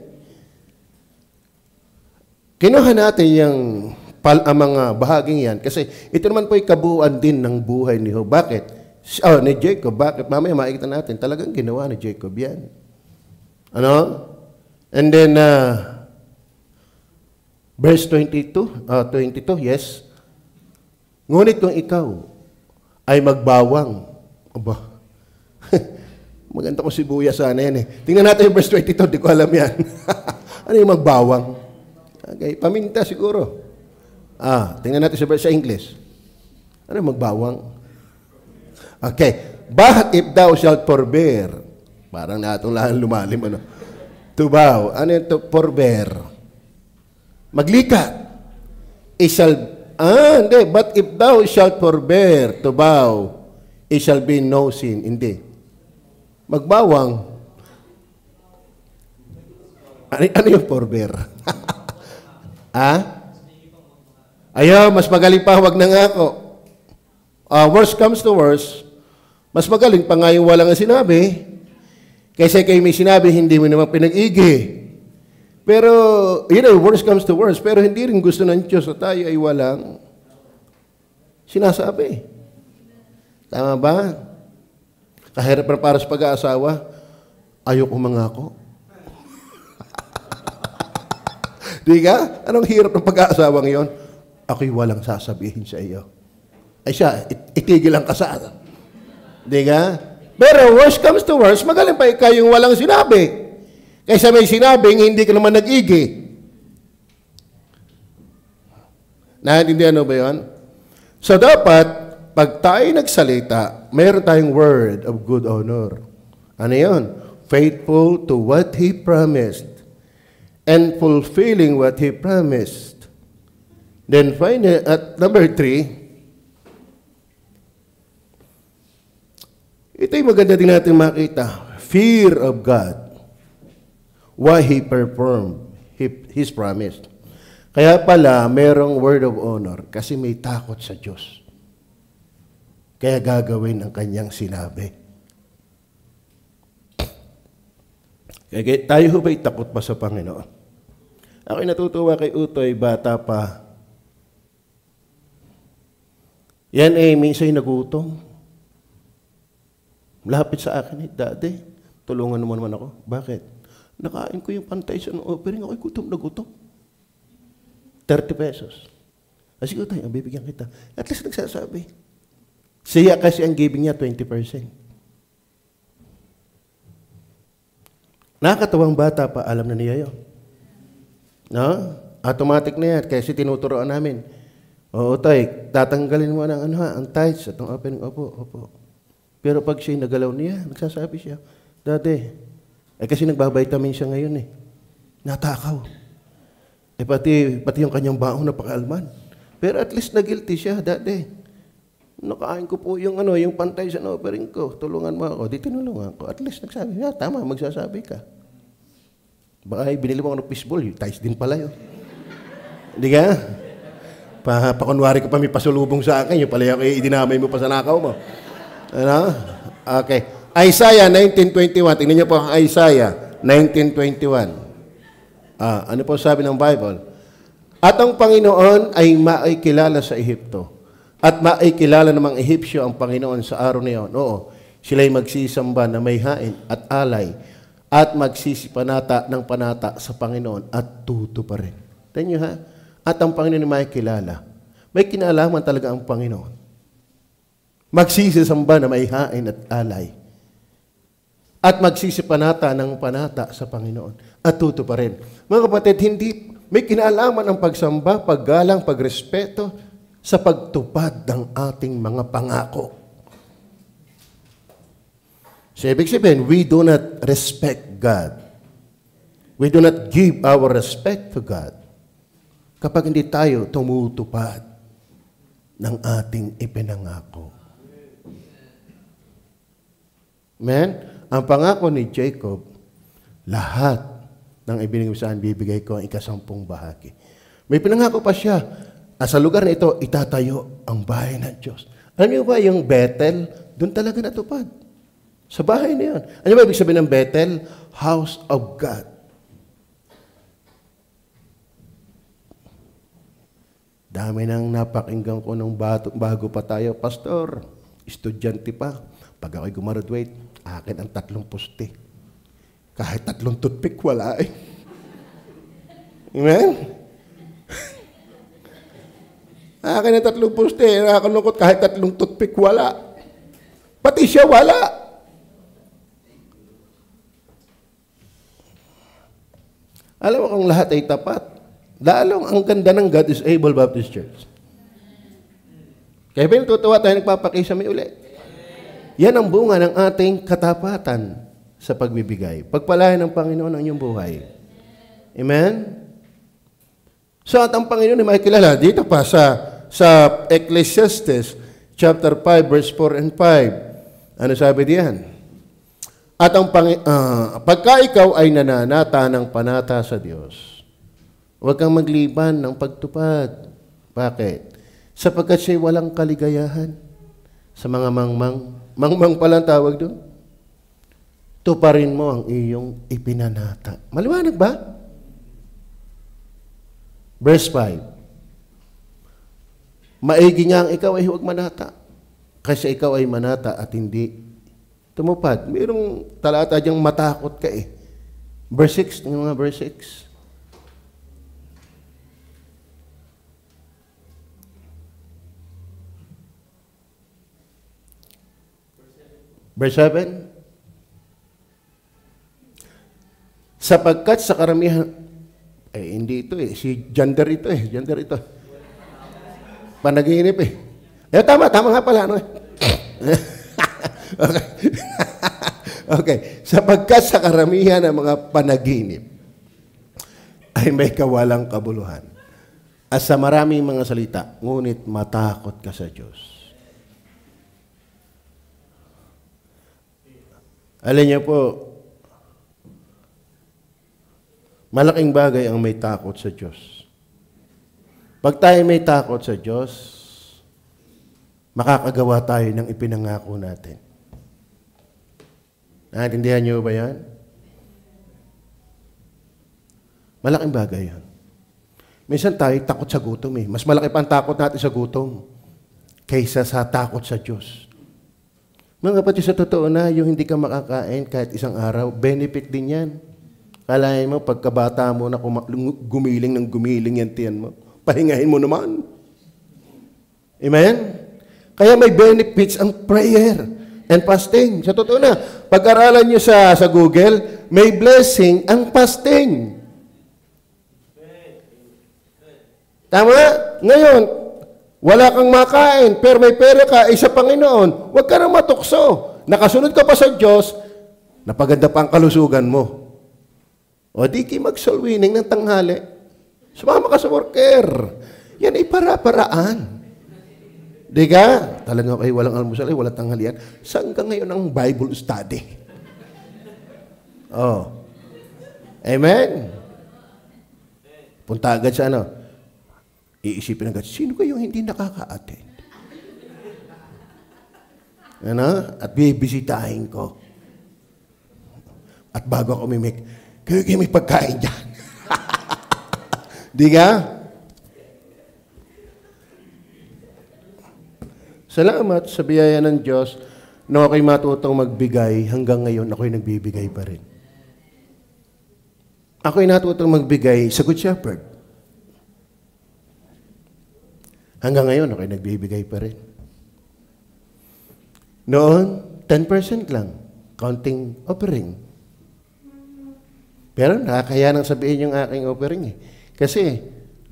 Kinuha natin yung mga bahaging yan kasi ito naman po ay kabuuan din ng buhay ni Job. Bakit? Ni Jacob. Bakit? Mamaya makikita natin. Talagang ginawa ni Jacob yan. Ano? And then, verse 22, yes. Ngunit kung ikaw ay magbawang, aba, maganda ko sibuyas sana yan eh. Tingnan natin yung verse 22, di ko alam yan. Ano yung magbawang? Okay, paminta siguro. Tingnan natin sa English. Ano yung magbawang? Okay. But if thou shalt forbear, parang natong lahat lumalim, ano? To bow. Ano yung to forbear? Maglikat. Hindi. But if thou shalt forbear to bow, it shall be no sin. Hindi. Magbawang. Ano yung forbear? Ayaw, mas magaling pa, wag na nga ako. Worst comes to worst, mas magaling pa nga yung walang sinabi, kaysa kayo may sinabi, hindi mo naman pinag-igi. Pero, worst comes to worst, pero hindi rin gusto ng Diyos na tayo ay walang sinasabi. Tama ba? Kahirap na para sa pag-aasawa, ayoko mangako. Di ka? Anong hirap ng pag-aasawang yon? Ako'y walang sasabihin sa iyo. Ay siya, itigil ang kasal. Di ka? Pero worst comes to worst, magaling pa ikaw yung walang sinabi. Kaysa may sinabing, hindi ka naman nag-igi. Naintindihan mo ba yun? So dapat, pag tayo nagsalita, mayroon tayong word of good honor. Ano yun? Faithful to what He promised and fulfilling what He promised. Then finally, at number 3, ito'y maganda din natin makita. Fear of God. Why He performed His promise. Kaya pala, merong word of honor kasi may takot sa Diyos. Kaya gagawin ang kanyang sinabi. Kaya tayo ba'y takot pa sa Panginoon? Ako'y natutuwa kay Utoy, bata pa. Yan minsan nagutom. Lapit sa akin, Daddy, tulungan naman ako. Bakit? Nakain ko yung pantay sa offering, ako'y gutom na gutom. 30 pesos. Sige tayo, bibigyan kita. At least nagsasabi. Siya kasi ang giving niya 20%. Nakakatawang bata pa, alam na niya yun. No? Automatic na yan, kasi tinuturoan namin. Oo, tay, tatanggalin mo ng ang tithes at ang offering. Opo. Pero pag siya'y nagalaw niya, nagsasabi siya, Daddy, kasi nagbabitamin siya ngayon eh. Natakaw. Pati yung kanyang baon na pakaalman. Pero at least na-guilty siya, Daddy. Nakain ko po yung pantay sa offering ko. Tulungan mo ako. Di tinulungan ko. At least nagsabi, tama, magsasabi ka. Baka binili mo ako ng fishball, yung ties din pala yun. Hindi ka? Pakunwari ka pa may pasulubong sa akin, yung pala yung idinamay mo pa sa nakaw mo. Ano? Okay. Isaiah 19:21. Tingnan niyo po ang Isaiah 19:21. Ano po sabi ng Bible? At ang Panginoon ay maikilala sa Ehipto. At maikilala namang Ehipsyo ang Panginoon sa araw na iyon. Oo, sila'y magsisamba na may hain at alay at magsisipanata ng panata sa Panginoon at tuto pa rin. Tingnan niyo ha? At ang Panginoon ay maikilala. May kinalaman talaga ang Panginoon. Magsisisamba na may hain at alay. At magsisipanata ng panata sa Panginoon. At tutuparin. Mga kapatid, hindi may kinalaman ang pagsamba, paggalang, pagrespeto sa pagtupad ng ating mga pangako. So, ibig sabihin, we do not respect God. We do not give our respect to God kapag hindi tayo tumutupad ng ating ipinangako. Amen? Ang pangako ni Jacob, lahat ng ibinigay sa akin, bibigay ko ang ikasampung bahagi. May pinangako pa siya, sa lugar na ito, itatayo ang bahay ng Diyos. Alam niyo ba yung Bethel, doon talaga natupad. Sa bahay na yun. Ano ba ibig sabihin ng Bethel? House of God. Dami nang napakinggan ko nung bago pa tayo, Pastor, estudyante pa. Pag ako'y gumraduate, akin ang 3 poste. Kahit 3 toothpick, wala eh. Amen? Akin ang 3 poste. Nakakalungkot kahit 3 toothpick, wala. Pati siya, wala. Alam mo kung lahat ay tapat. Lalong ang ganda ng God is Able Baptist Church. Kaya ba yung tutuwa tayo nagpapakisa may uli? Yan ang bunga ng ating katapatan sa pagbibigay. Pagpalain ng Panginoon ang iyong buhay. Amen? So at ang Panginoon ay makikilala dito pa sa Ecclesiastes chapter 5 verse 4 and 5. Ano sabi diyan? At ang pagka ikaw ay nananata ng panata sa Diyos, huwag kang magliban ng pagtupad. Bakit? Sapagkat siya'y walang kaligayahan sa mga mangmang. Mangmang palang tawag doon. Tuparin mo ang iyong ipinanata. Maliwanag ba? Verse 5. Maigi nga ang ikaw ay huwag manata. Kasi ikaw ay manata at hindi tumupad. Mayroong talata diyang matakot ka eh. Verse 6, tingnan mga verse 6. Verse 7. Sapagkat sa karamihan, hindi ito eh, si gender ito eh, gender ito. Panaginip eh. Tama nga pala. No? Okay. Okay. Sapagkat sa karamihan ng mga panaginip ay may kawalang kabuluhan. At sa maraming mga salita, ngunit matakot ka sa Diyos. Alam niyo po, malaking bagay ang may takot sa Diyos. Pag tayo may takot sa Diyos, makakagawa tayo ng ipinangako natin. Naintindihan niyo ba yan? Malaking bagay yan. Minsan tayo takot sa gutom eh. Mas malaki pa ang takot natin sa gutom kaysa sa takot sa Diyos. Mga kapatid, sa totoo na, yung hindi ka makakain kahit isang araw, benefit din yan. Kalahin mo, pagkabata mo na gumiling yan tiyan mo, pahingahin mo naman. Amen? Kaya may benefits ang prayer and fasting. Sa totoo na, pag-aralan nyo sa Google, may blessing ang fasting. Tama? Ngayon, wala kang makain, pero may pera ka, sa Panginoon, huwag ka na matukso. Nakasunod ka pa sa Diyos, napaganda pa ang kalusugan mo. O di ki mag-soul winning ng tanghali. Sumama ka sa worker. Yan ay para-paraan. Di ka? Talaga kayo walang almusal, walang tanghalian. Saan ka ngayon ang Bible study? Oh. Amen? Punta agad sa ano? Iisipin agad, sino kayong hindi nakaka-attend? Ano? At bibisitahin ko. At bago ako mimik, kayo may pagkain dyan. Di ka? Salamat sa biyaya ng Diyos na ako'y matutong magbigay, hanggang ngayon ako'y nagbibigay pa rin. Ako'y natutong magbigay sa Good Shepherd. Hanggang ngayon, ako'y nagbibigay pa rin. Noon, 10% lang. Counting offering. Pero nakakaya nang sabihin yung aking offering eh. Kasi,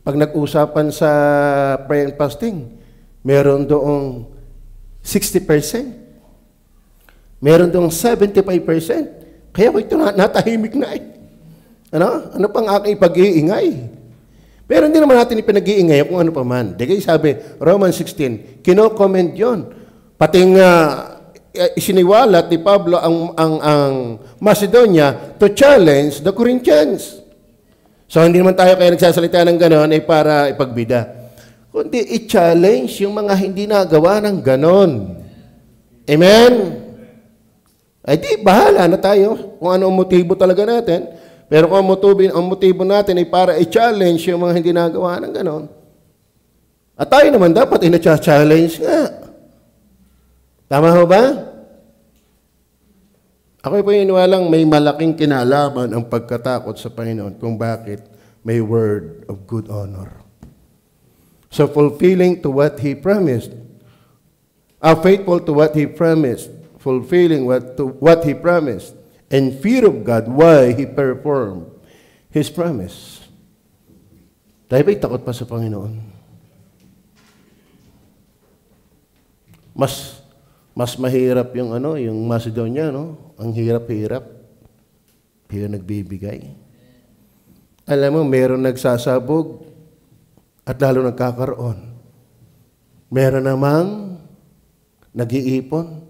pag nag-usapan sa prayer and fasting, meron doong 60%. Meron doong 75%. Kaya ko ito natahimik na eh. Ano? Ano pang aking pag-iingay? Pero hindi naman natin ipinag-iingay kung ano pa man. Di kayo sabi, Romans 16, kino-comment yun. Pating isiniwalat ni Pablo ang Macedonia to challenge the Corinthians. So, hindi naman tayo kaya nagsasalita ng gano'n ay para ipagbida. Kundi i-challenge yung mga hindi nagawa ng gano'n. Amen? Ay di, bahala na tayo kung ano ang motibo talaga natin. Pero kung ang motibo natin ay para i-challenge yung mga hindi nagawa ng gano'n. At tayo naman dapat ina-challenge nga. Tama ho ba? Ako po iniwalang may malaking kinalaman ang pagkatakot sa Panginoon kung bakit may word of good honor. So fulfilling to what He promised, faithful to what He promised, fulfilling what He promised, and fear of God, why He performed His promise. Tayo ba'y takot pa sa Panginoon? Mas mahirap yung yung Macedonia, no? Ang hirap-hirap. Pero nagbibigay. Alam mo, meron nagsasabog at lalo nagkakaroon. Meron namang nag-iipon,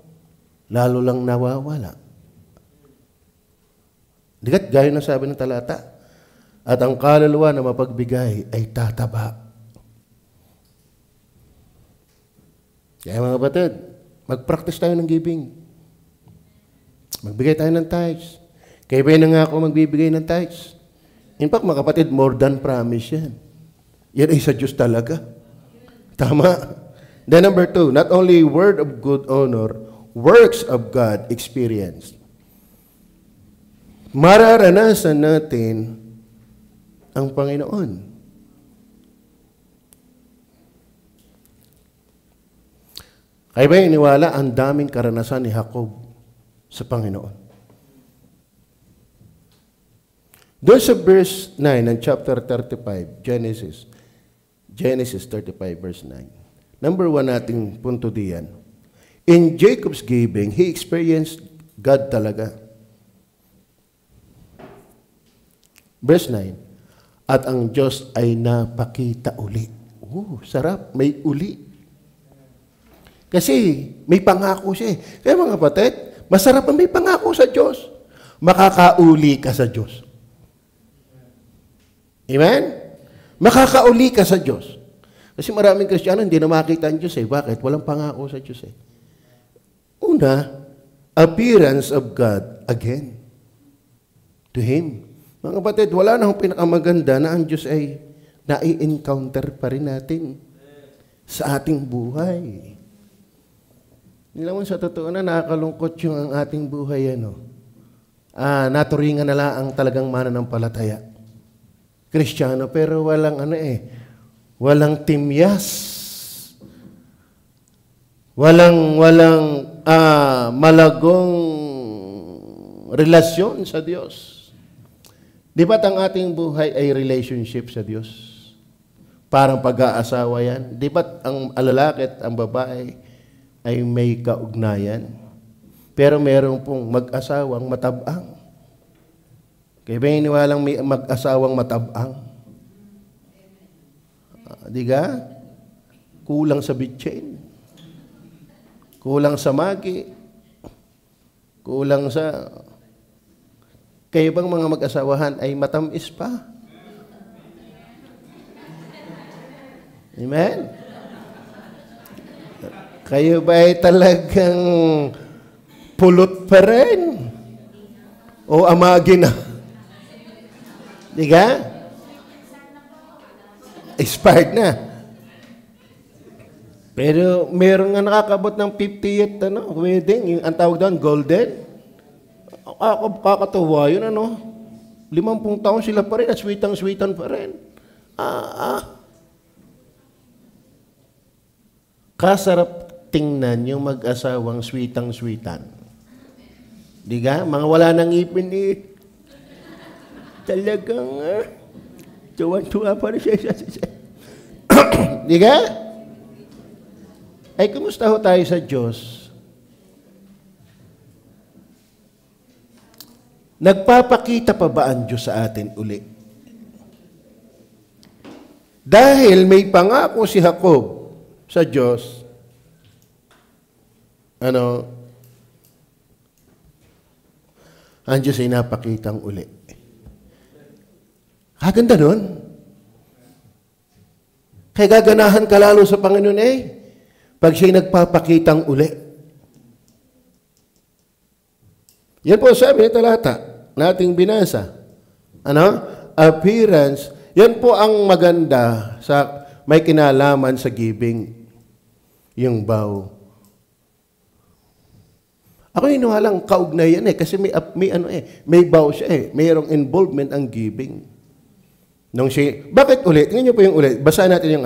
lalo lang nawawala. Dikat, gaya na sabi ng talata, at ang kaluluwa na mapagbigay ay tataba. Kaya mga kapatid, mag-practice tayo ng giving. Magbigay tayo ng tithes. Kaya ba na nga ako magbibigay ng tithes? In fact, mga kapatid, more than promise yan. Yan ay sa Diyos talaga. Tama. Then number 2, not only word of good honor, works of God experience. Mararanasan natin ang Panginoon. Kaya ba iniwala ang daming karanasan ni Jacob sa Panginoon? Doon sa verse 9 ng chapter 35, Genesis 35 verse 9. Number 1 nating punto diyan. In Jacob's giving, he experienced God talaga. Verse 9, at ang Diyos ay napakita uli. Sarap, may uli. Kasi may pangako siya. Kaya mga kapatid, masarap ang may pangako sa Diyos. Makakauli ka sa Diyos. Amen? Makakauli ka sa Diyos. Kasi maraming Kristiyano hindi na makita ang Diyos eh. Bakit? Walang pangako sa Diyos eh. Una, appearance of God again to Him. Mga kapatid, wala na akong pinakamaganda na ang Diyos ay nai-encounter pa rin natin sa ating buhay. Nilaman sa totoo na nakakalungkot yung ang ating buhay, naturingan na lang ang talagang mananampalataya. Kristiyano, pero walang walang timyas. Walang malagong relasyon sa Diyos. Di ba't ang ating buhay ay relationship sa Diyos? Parang pag-aasawa yan. Di ba't ang lalaki at ang babae ay may kaugnayan? Pero meron pong mag-asawang matabang. Kaya ba iniwalang may mag-asawang matabang? Di ka? Kulang sa bitchin. Kulang sa magi. Kulang sa... Kayo bang mga mag-asawahan ay matamis pa? Amen? Kayo ba ay talagang pulot pa rin? O amagi na? Di ka? Expired na. Pero meron nga nakakabot ng 50th wedding, yung ang tawag doon, golden. Kakatawa yun, 50 taon sila pa rin at sweetang-sweetan pa rin. tingnan yung mag-asawang sweetang-sweetan. Di ka? Mga wala nang ipin eh. Talagang, tuwan-tuwa pa rin siya. Di ka? Ay, kumusta ho tayo sa Diyos? Nagpapakita pa ba ang Diyos sa atin uli? Dahil may pangako si Jacob sa Diyos, ang Diyos ay napakitang uli. Kaganda nun. Kaya gaganahan ka lalo sa Panginoon pag siya'y nagpapakitang uli. Yan po sabi ng talata nating binasa. Appearance. Yan po ang maganda sa may kinalaman sa giving. Yung vow. Ako inuhalang kaugnay yan kasi may vow siya mayroong involvement ang giving. Bakit ulit? Tingnan niyo po yung ulit. Basahin natin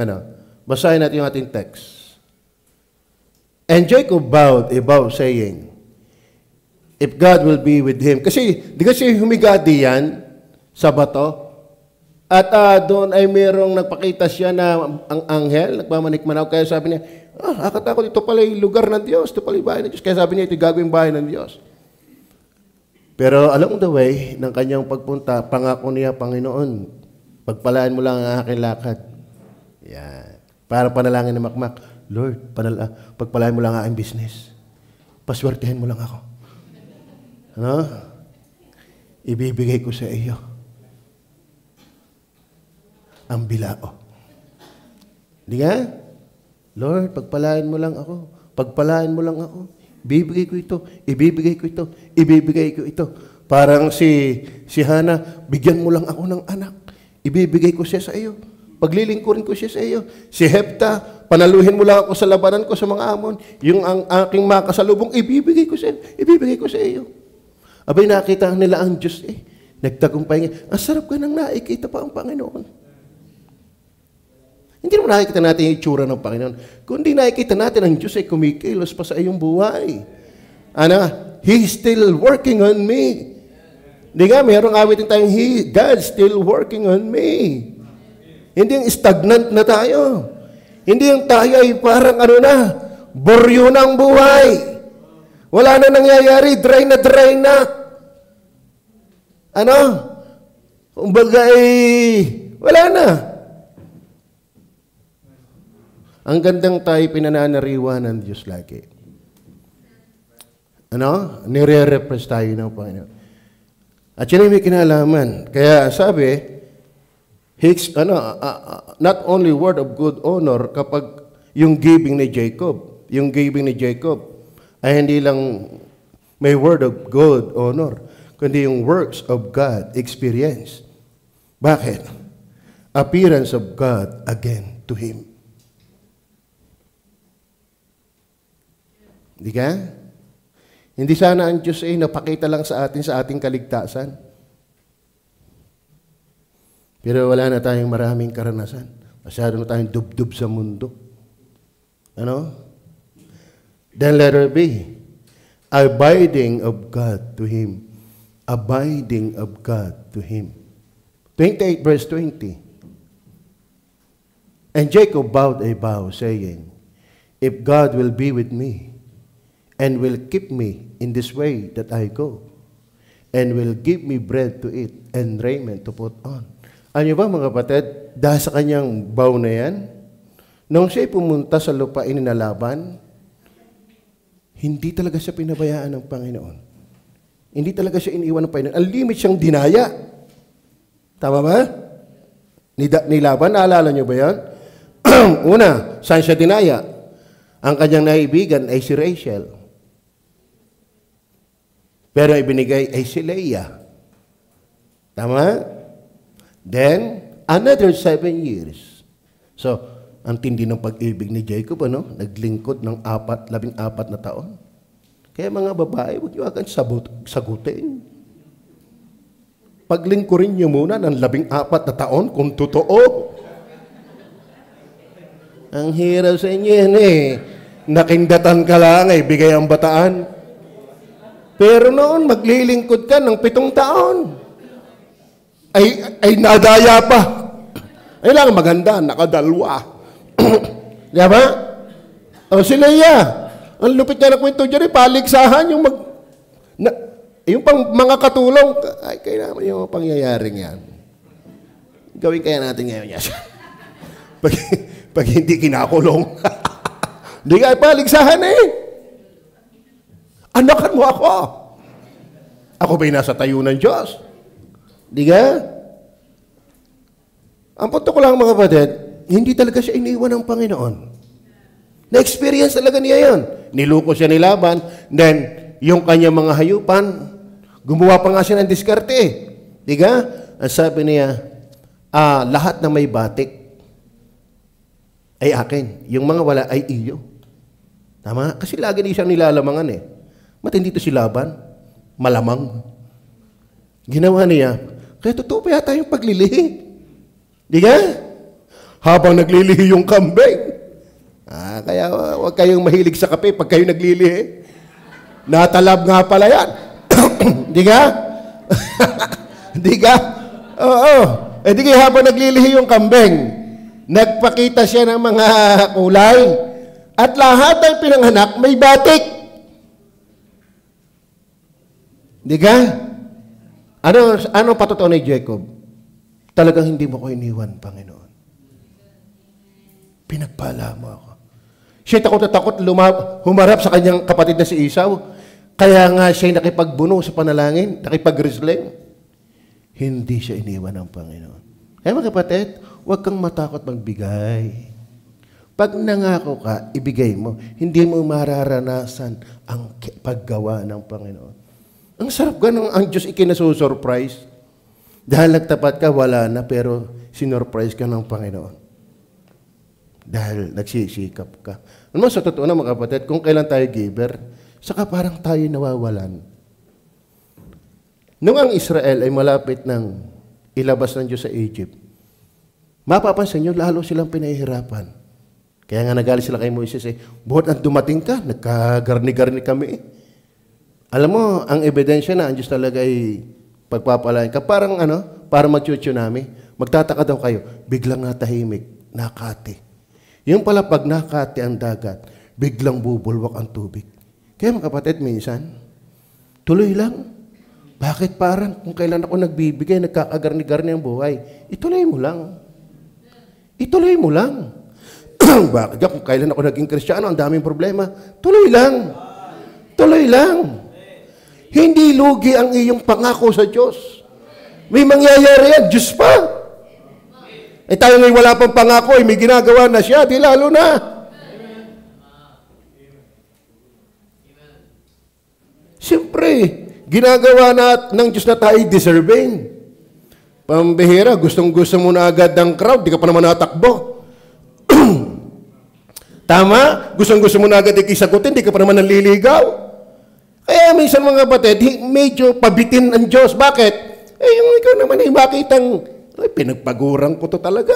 yung ating text. And Jacob vowed a vow saying, if God will be with him. Kasi, di kasi humigadi yan sa bato. At doon ay mayroong nagpakita siya na ang anghel, nagmamanik-manaw. Kaya sabi niya, akatakot, ito pala yung lugar ng Diyos. Ito pala yung bahay ng Diyos. Kaya sabi niya, ito gagawing bahay ng Diyos. Pero along the way, ng kanyang pagpunta, pangako niya, Panginoon, pagpalaan mo lang ang aking lakad. Yan. Para panalangin na makmak. Lord, pagpalaan mo lang ang aking business. Paswertehin mo lang ako. Ibibigay ko sa iyo ang bilao. Di nga? Lord, pagpalain mo lang ako. Pagpalain mo lang ako. Ibibigay ko ito. Ibibigay ko ito. Ibibigay ko ito. Parang si Hana, bigyan mo lang ako ng anak. Ibibigay ko siya sa iyo. Paglilingkurin ko siya sa iyo. Si Hepta, panaluhin mo lang ako sa labanan ko sa mga Amon. Yung ang aking makasalubong, ibibigay ko sa iyo. Ibibigay ko sa iyo. Abay, nakita nila ang Diyos nagtagumpay nga. Ang sarap ka nang nakikita pa ang Panginoon. Hindi naman nakikita natin yung itsura ng Panginoon. Kundi nakikita natin ang Diyos ay kumikilos pa sa iyong buhay. He's still working on me. Hindi nga, mayroong awitin tayong God's still working on me. Hindi yung stagnant na tayo. Hindi yung tayo ay parang boryo ng buhay. Wala na nangyayari, dry na. Kumbaga wala na. Ang gandang tayo pinananariwa ng Diyos lagi. Nire-repress tayo ng Panginoon. At yun ay may kinalaman. Kaya sabi, not only word of good honor kapag yung giving ni Jacob ay hindi lang may word of good honor, kundi yung works of God experience. Bakit? Appearance of God again to him. Hindi ka? Hindi sana ang Diyos napakita lang sa atin sa ating kaligtasan. Pero wala na tayong maraming karanasan. Masyado na tayong dubdub sa mundo. Then letter B, abiding of God to him. Abiding of God to him. 28 verse 20. And Jacob vowed a vow, saying, if God will be with me, and will keep me in this way that I go, and will give me bread to eat, and raiment to put on. Ano ba mga kapatid, dahil sa kanyang vow na yan, nung siya pumunta sa lupain na Laban, hindi talaga siya pinabayaan ng Panginoon. Hindi talaga siya iniwan ng Panginoon. Ang limit siyang dinaya. Tama ba? Ni Laban, naalala niyo ba yan? Una, saan siya dinaya? Ang kanyang naibigan ay si Rachel. Pero ibinigay ay si Leah. Tama? Then, another 7 years. So, ang tindi ng pag-ibig ni Jacob, naglingkod ng 14 na taon. Kaya mga babae, huwag niyo agad sagutin. Paglingkurin niyo muna ng 14 na taon kung totoo. Ang hirap sa inyo yan Nakindatan ka lang ay bigay ang bataan. Pero noon, maglilingkod ka ng 7 taon. Ay nadaya pa. Ay lang, maganda, nakadalwa. Di ba? O si Leia, ang lupit niya na kwento dyan, paligsahan yung yung pang mga katulong, ay kailangan yung pangyayaring yan. Gawin kaya natin ngayon yan. pag hindi kinakulong. Hindi ka paligsahan eh. Anakan mo ako. Ako ba'y nasa tayo ng Diyos? Di ka? Ang punto ko lang mga kapatid, hindi talaga siya iniwan ng Panginoon. Na-experience talaga niya yun. Niluko siya ni Laban, then yung kanyang mga hayupan, gumawa pa nga siya ng diskarte eh. Di ka? Ang sabi niya, lahat na may batik ay akin. Yung mga wala ay iyo. Tama? Kasi lagi niya siyang nilalamangan eh. Matindi to si Laban. Malamang. Ginawa niya. Kaya totoo pa yata yung paglilihi. Di ka? Habang naglilihi yung kambing. Kaya huwag kayong mahilig sa kape pag kayo naglilihi. Natalab nga pala yan. Di ka? Di ka? Oo. Di ka habang naglilihi yung kambing, nagpakita siya ng mga kulay. At lahat ng pinanganak may batik. Di ka? Ano patotoo ni Jacob? Talagang hindi mo ko iniwan, Panginoon. Pinagpala mo ako. Siya takot na takot humarap sa kanyang kapatid na si Esau. Kaya nga siya nakipagbuno sa panalangin, nakipag-wrestling. Hindi siya iniwan ng Panginoon. Kaya mga kapatid, huwag kang matakot magbigay. Pag nangako ka, ibigay mo. Hindi mo mararanasan ang paggawa ng Panginoon. Ang sarap ganun ang Diyos ikinasusurprise. Dahil nagtapat ka, wala na, pero sinurprise ka ng Panginoon. Dahil nagsisikap ka. Ano sa totoo na mga kapatid, kung kailan tayo giver, saka parang tayo nawawalan. Nung ang Israel ay malapit ng ilabas ng Diyos sa Egypt, mapapansin nyo, lalo silang pinahihirapan. Kaya nga nagalit sila kay Moises buhat ang dumating ka, nagkagarni-garni kami. Alam mo, ang ebidensya na ang Diyos talaga ay pagpapalain ka. Parang parang mag-tsunami. Magtataka daw kayo, biglang natahimik, nakati. Yung pala pag nakati ang dagat, biglang bubulwak ang tubig. Kaya mga kapatid, minsan, tuloy lang. Bakit parang kung kailan ako nagbibigay, nagkakagarni-garni ang buhay? Ituloy mo lang. Ituloy mo lang. Bakit kung kailan ako naging Kristiyano, ang daming problema? Tuloy lang. Tuloy lang. Hindi lugi ang iyong pangako sa Diyos. May mangyayari yan, Diyos pa. Tayo ngayon wala pang pangako, may ginagawa na siya, di lalo na. Siyempre, ginagawa ng Diyos na tayo deserving. Pambihira, gustong-gusto mo na agad ng crowd, di ka pa naman natakbo. Tama? Gustong-gusto mo na agad ikisagutin, di ka pa naman nanliligaw. Kaya minsan mga batid, medyo pabitin ang Diyos. Bakit? Yung ikaw naman ay makitang, pinagpagurang ko to talaga.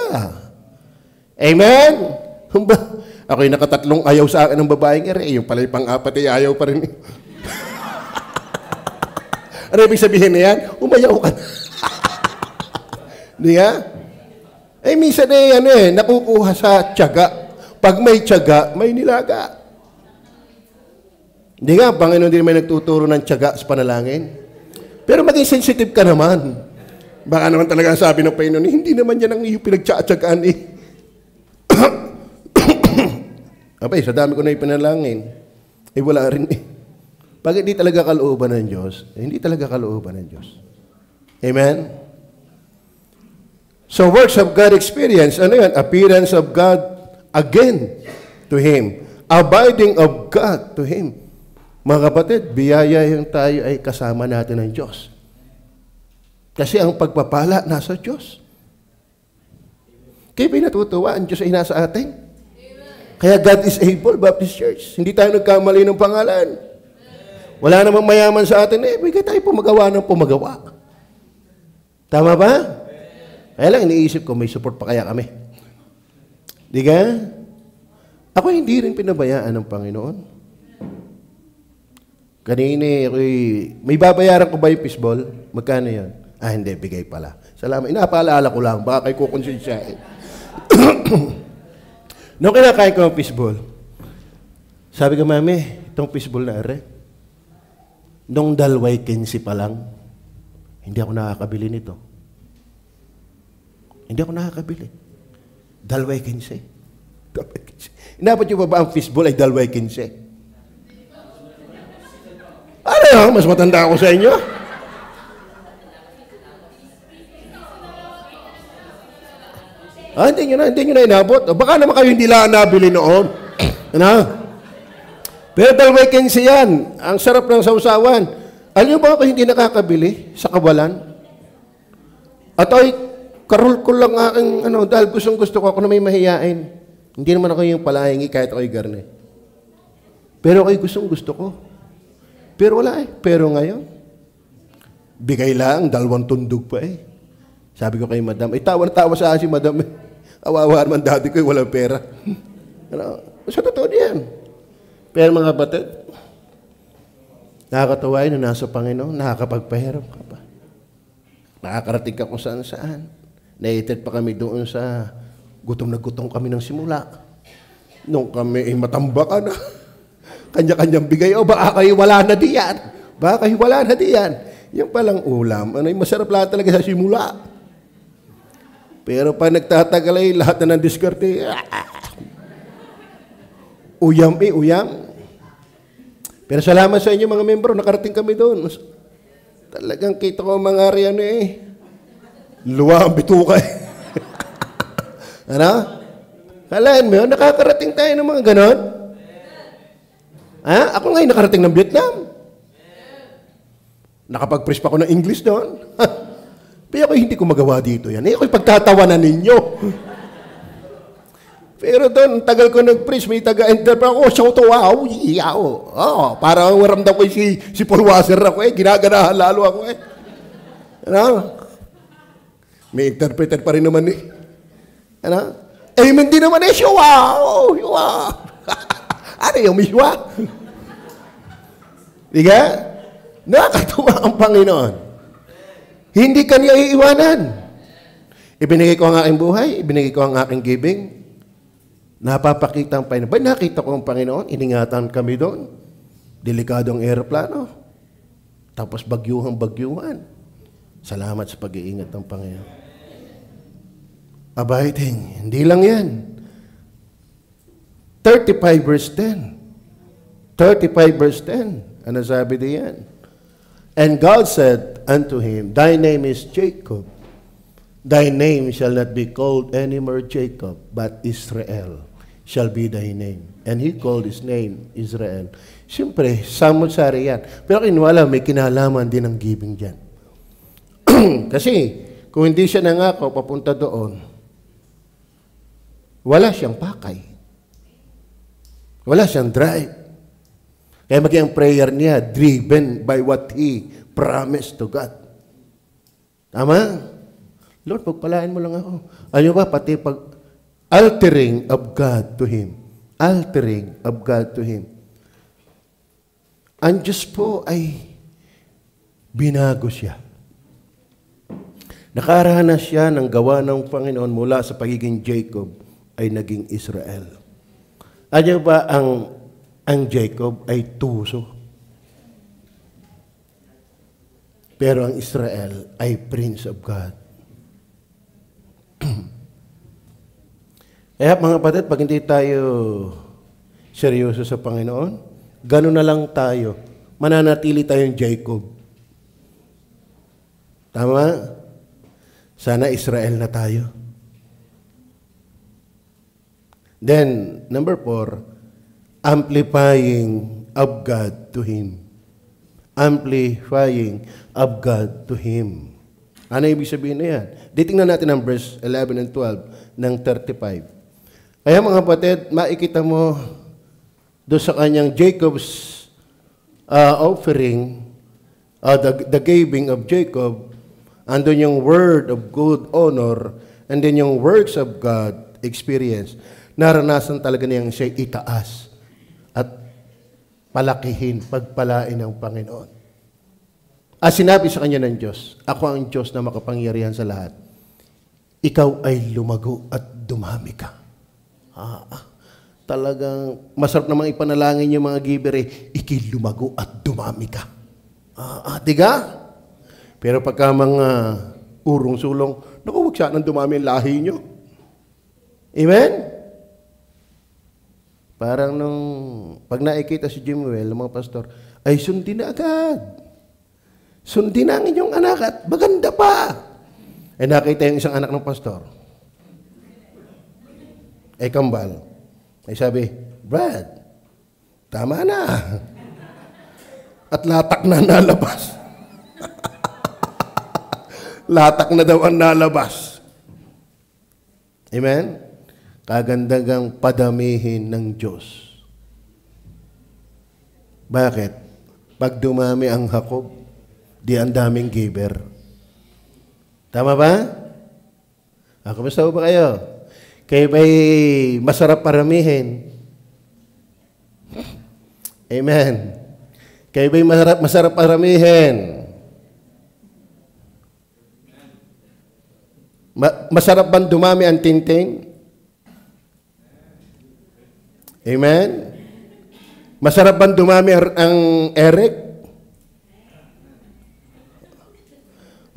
Amen? Ako'y nakatatlong ayaw sa akin ng babaeng yung pala yung pang-apat ay ayaw pa rin. Ano ibig sabihin na yan? Umayaw ka na. Di nga? Minsan nakukuha sa tiyaga. Pag may tiyaga, may nilaga. Hindi nga, Panginoon din may nagtuturo ng tiyaga sa panalangin. Pero maging sensitive ka naman. Baka naman talaga sabi ng Panginoon, hindi naman yan ang iyong pinagtsagaan Abay, sa dami ko na ipinalangin, wala rin Pag hindi talaga kalooban ng Diyos, hindi talaga kalooban ng Diyos. Amen? So, works of God experience, ano yan? Appearance of God again to Him. Abiding of God to Him. Mga kapatid, biyaya yung tayo ay kasama natin ng Diyos. Kasi ang pagpapala nasa Diyos. Kaya pinatutuwa, ang Diyos ay nasa atin. Kaya God is able, Baptist Church. Hindi tayo nagkamali ng pangalan. Wala namang mayaman sa atin, bigay tayo pumagawa ng pumagawa. Tama ba? Kaya lang, iniisip ko, may support pa kaya kami. Di ka? Ako hindi rin pinabayaan ng Panginoon. Kanina, may babayaran ko ba yung fishball? Magkano yan? Hindi, bigay pala. Salamat. Inapaalala ko lang, baka kayo kukonsensyahin. Nung kinakain ko ang fishball, sabi ko, Mami, itong fishball na are, nung dalaway 15 pa lang, hindi ako nakakabili nito. Hindi ako nakakabili. Dalaway 15. Inabot nyo ba ang fishball ay dalaway 15? Ano yun? Mas matanda ako sa inyo? Hindi nyo na inabot. Baka naman kayo hindi lang nabili noon. Ano? Pero dalaway 15 yan. Ang sarap ng sausawan. Alam nyo ba ako hindi nakakabili sa kawalan? At ay, karul ko lang aking, dahil gusto ko ako na may mahiyain. Hindi naman ako yung palahingi kahit ako'y garne. Pero ako'y gusto ko. Pero wala eh. Pero ngayon, bigay lang, 2 tundog pa eh. Sabi ko kay madam, tawa-tawa sa akin si madam eh. Awawa naman dati ko, walang pera. Sa totoo diyan. Pero mga kapatid, nakakatawa yun na nasa Panginoon, nakakapagpahirap ka pa. Nakakarating ka kung saan-saan. Naiitid pa kami doon sa gutom na gutom kami ng simula. Nung kami matamba ka na. Kanya-kanyang bigay, baka kayo wala na diyan. Baka kayo wala na diyan. Yung palang ulam, masarap lahat talaga sa simula. Pero pag nagtatagal ay lahat na ng diskarte, uyam. Pero salamat sa inyo mga membro, nakarating kami doon. Talagang kita ko mga riyan luwa ang bituka eh. Ano? Kalahin mo yun, nakakarating tayo ng mga ganon. Ako ngayon nakarating ng Vietnam. Nakapag-preach pa ako ng English doon. Pero ako hindi ko magawa dito yan. Ako'y pagtatawanan ninyo. Pero doon, tagal ko nag-preach, may taga-interpret ako, shout wow, yaw. Parang maramdam ko si Paul Wasser ako ginaganahan lalo ako Ano? May interpreter pa rin naman Ano? Amen din naman wow. Ano yung miswa? Diga? Nakakatuwa ang Panginoon. Hindi kanya iiwanan. Ibinigay ko ang aking buhay, ibinigay ko ang aking giving. Napapakita ang Panginoon. Nakita ko ang Panginoon, iningatan kami doon. Delikadong aeroplano. Tapos bagyuhan. Salamat sa pag-iingat ng Panginoon. Abiding, hindi lang yan. 35 verse 10. 35 verse 10. Ano sabi diyan? And God said unto him, Thy name is Jacob. Thy name shall not be called anymore Jacob, but Israel shall be thy name. And he called his name Israel. Siyempre, samot-sari yan. Pero kinuwala, may kinalaman din ang giving dyan. Kasi, kung hindi siya nangako, papunta doon, wala siyang pakay. Wala siyang drive. Kaya maging ang prayer niya, driven by what he promised to God. Tama? Lord, pagpalain mo lang ako. Ano ba, pati pag altering of God to Him. Altering of God to Him. Ang Diyos po ay binago siya. Nakaranas siya ng gawa ng Panginoon mula sa pagiging Jacob ay naging Israel. Ano ba ang Jacob ay tuso? Pero ang Israel ay Prince of God. Kaya mga kapatid, pag hindi tayo seryoso sa Panginoon, gano'n na lang tayo. Mananatili tayong Jacob. Tama? Sana Israel na tayo. Then, number 4, amplifying of God to Him. Amplifying of God to Him. Ano ibig sabihin na yan? Ditingnan natin ang verse 11 and 12 ng 35. Kaya mga kapatid, makikita mo doon sa kanyang Jacob's offering, the giving of Jacob, andun yung word of good honor, and then yung works of God experience. naranasan talaga niyang siya itaas at palakihin, pagpalain ng Panginoon. At sinabi sa kanya ng Diyos, ako ang Diyos na makapangyarihan sa lahat. Ikaw ay lumago at dumami ka. Talagang masarap namang ipanalangin yung mga giver ikilumago at dumami ka. Diga? Pero pagka mga urong-sulong, naku, huwag siya nang dumami ang lahi nyo. Amen? Parang nung, pag nakikita si Jimuel, mga pastor, ay sundin na agad. Sundin na ang inyong anak at maganda pa. Eh nakita yung isang anak ng pastor. Eh kambal. Ay sabi, Brad, tama na. At latak na nalabas. Latak na daw ang nalabas. Amen? Kagandagang padamihin ng Diyos. Bakit? Pag dumami ang Jacob, di ang daming giver. Tama ba? Kumusta ba kayo? Kayo ba'y masarap paramihin? Amen. Kayo ba'y masarap paramihin? Masarap bang dumami ang tingting? Amen? Masarap bang dumami ang Eric?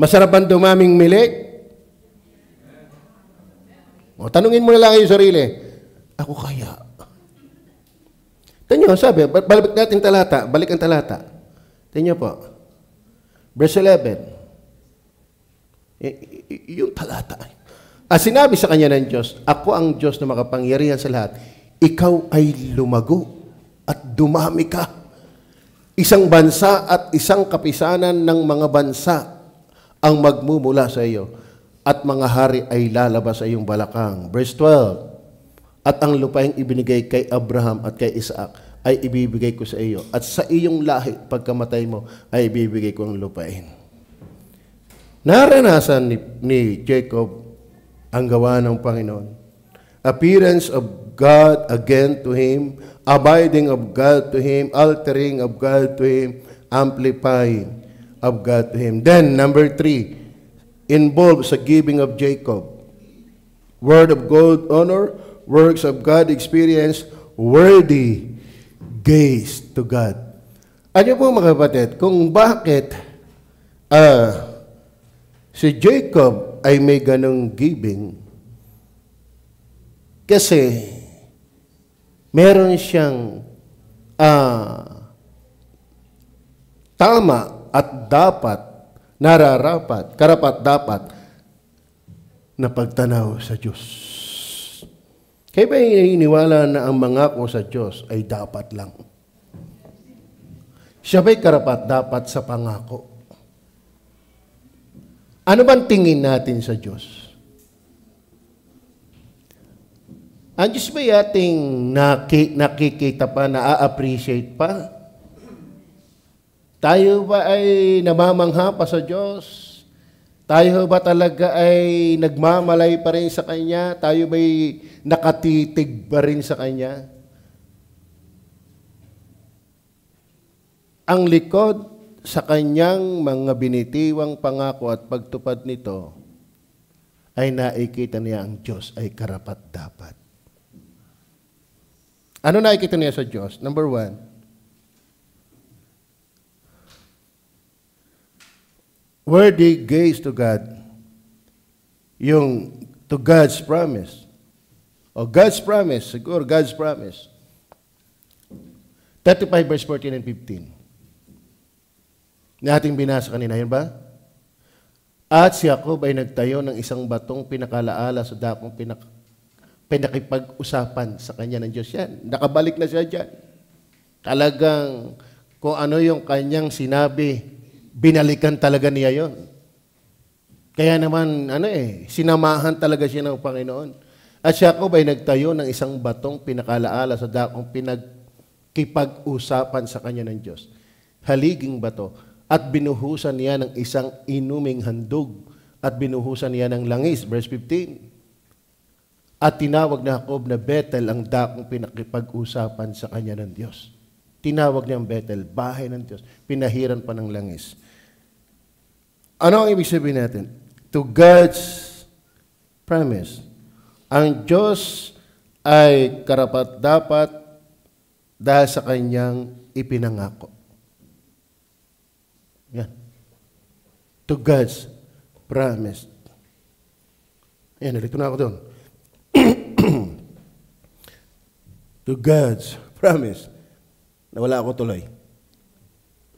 Masarap bang dumaming milik? O, tanungin mo na lang yung sarili. Ako kaya? Tingnan nyo, sabi, balik natin talata. Balik ang talata. Tingnan nyo po. Verse 11. Yung talata. Sinabi sa kanya ng Diyos, ako ang Diyos na makapangyarihan sa lahat. Ikaw ay lumago at dumami ka. Isang bansa at isang kapisanan ng mga bansa ang magmumula sa iyo at mga hari ay lalabas sa iyong balakang. Verse 12, at ang lupaing ibinigay kay Abraham at kay Isaac ay ibibigay ko sa iyo at sa iyong lahi pagkamatay mo ay ibibigay ko ang lupain. Naranasan ni Jacob ang gawa ng Panginoon. Appearance of God again to him, abiding of God to him, altering of God to him, amplifying of God to him. Then, number 3, involves sa giving of Jacob. Word of God, honor, works of God, experience, worthy gaze to God. Ano po mga kapatid, kung bakit si Jacob ay may ganong giving, kasi meron siyang tama at dapat, nararapat, karapat-dapat na pagtanaw sa Diyos. Kaya ba iniwala na ang mangako sa Diyos ay dapat lang? Siya ba'y karapat-dapat sa pangako? Ano bang tingin natin sa Diyos? Ang Diyos ba'y ating nakikita pa, na-appreciate pa? Tayo ba ay namamangha pa sa Diyos? Tayo ba talaga ay nagmamalay pa rin sa Kanya? Tayo ba'y nakatitig pa rin sa Kanya? Ang likod sa Kanyang mga binitiwang pangako at pagtupad nito ay nakikita niya ang Diyos ay karapat-dapat. Ano nakikita niya sa Diyos? Number 1, worthy gaze to God. Yung to God's promise. O God's promise. Siguro God's promise. 35 verse 14 and 15. Na ating binasa kanina. Yun ba? At si Jacob ay nagtayo ng isang batong pinakalaala sa dakong pinakipag-usapan sa kanya ng Diyos. Yan. Nakabalik na siya dyan. Talagang kung ano yung kanyang sinabi, binalikan talaga niya yon. Kaya naman, sinamahan talaga siya ng Panginoon. At Jacob ay nagtayo ng isang batong pinakalaala sa dakong pinagkipag-usapan sa kanya ng Diyos. Haliging bato. At binuhusan niya ng isang inuming handog. At binuhusan niya ng langis. Verse 15. At tinawag na Jacob na Bethel ang dakong pinakipag-usapan sa kanya ng Diyos. Tinawag niyang Bethel, bahay ng Diyos. Pinahiran pa ng langis. Ano ang ibig sabihin natin? To God's promise. Ang Diyos ay karapat-dapat dahil sa kanyang ipinangako. Yan. To God's promise. Ayan, nalito na ako doon. To God's promise. Nawala ako tuloy.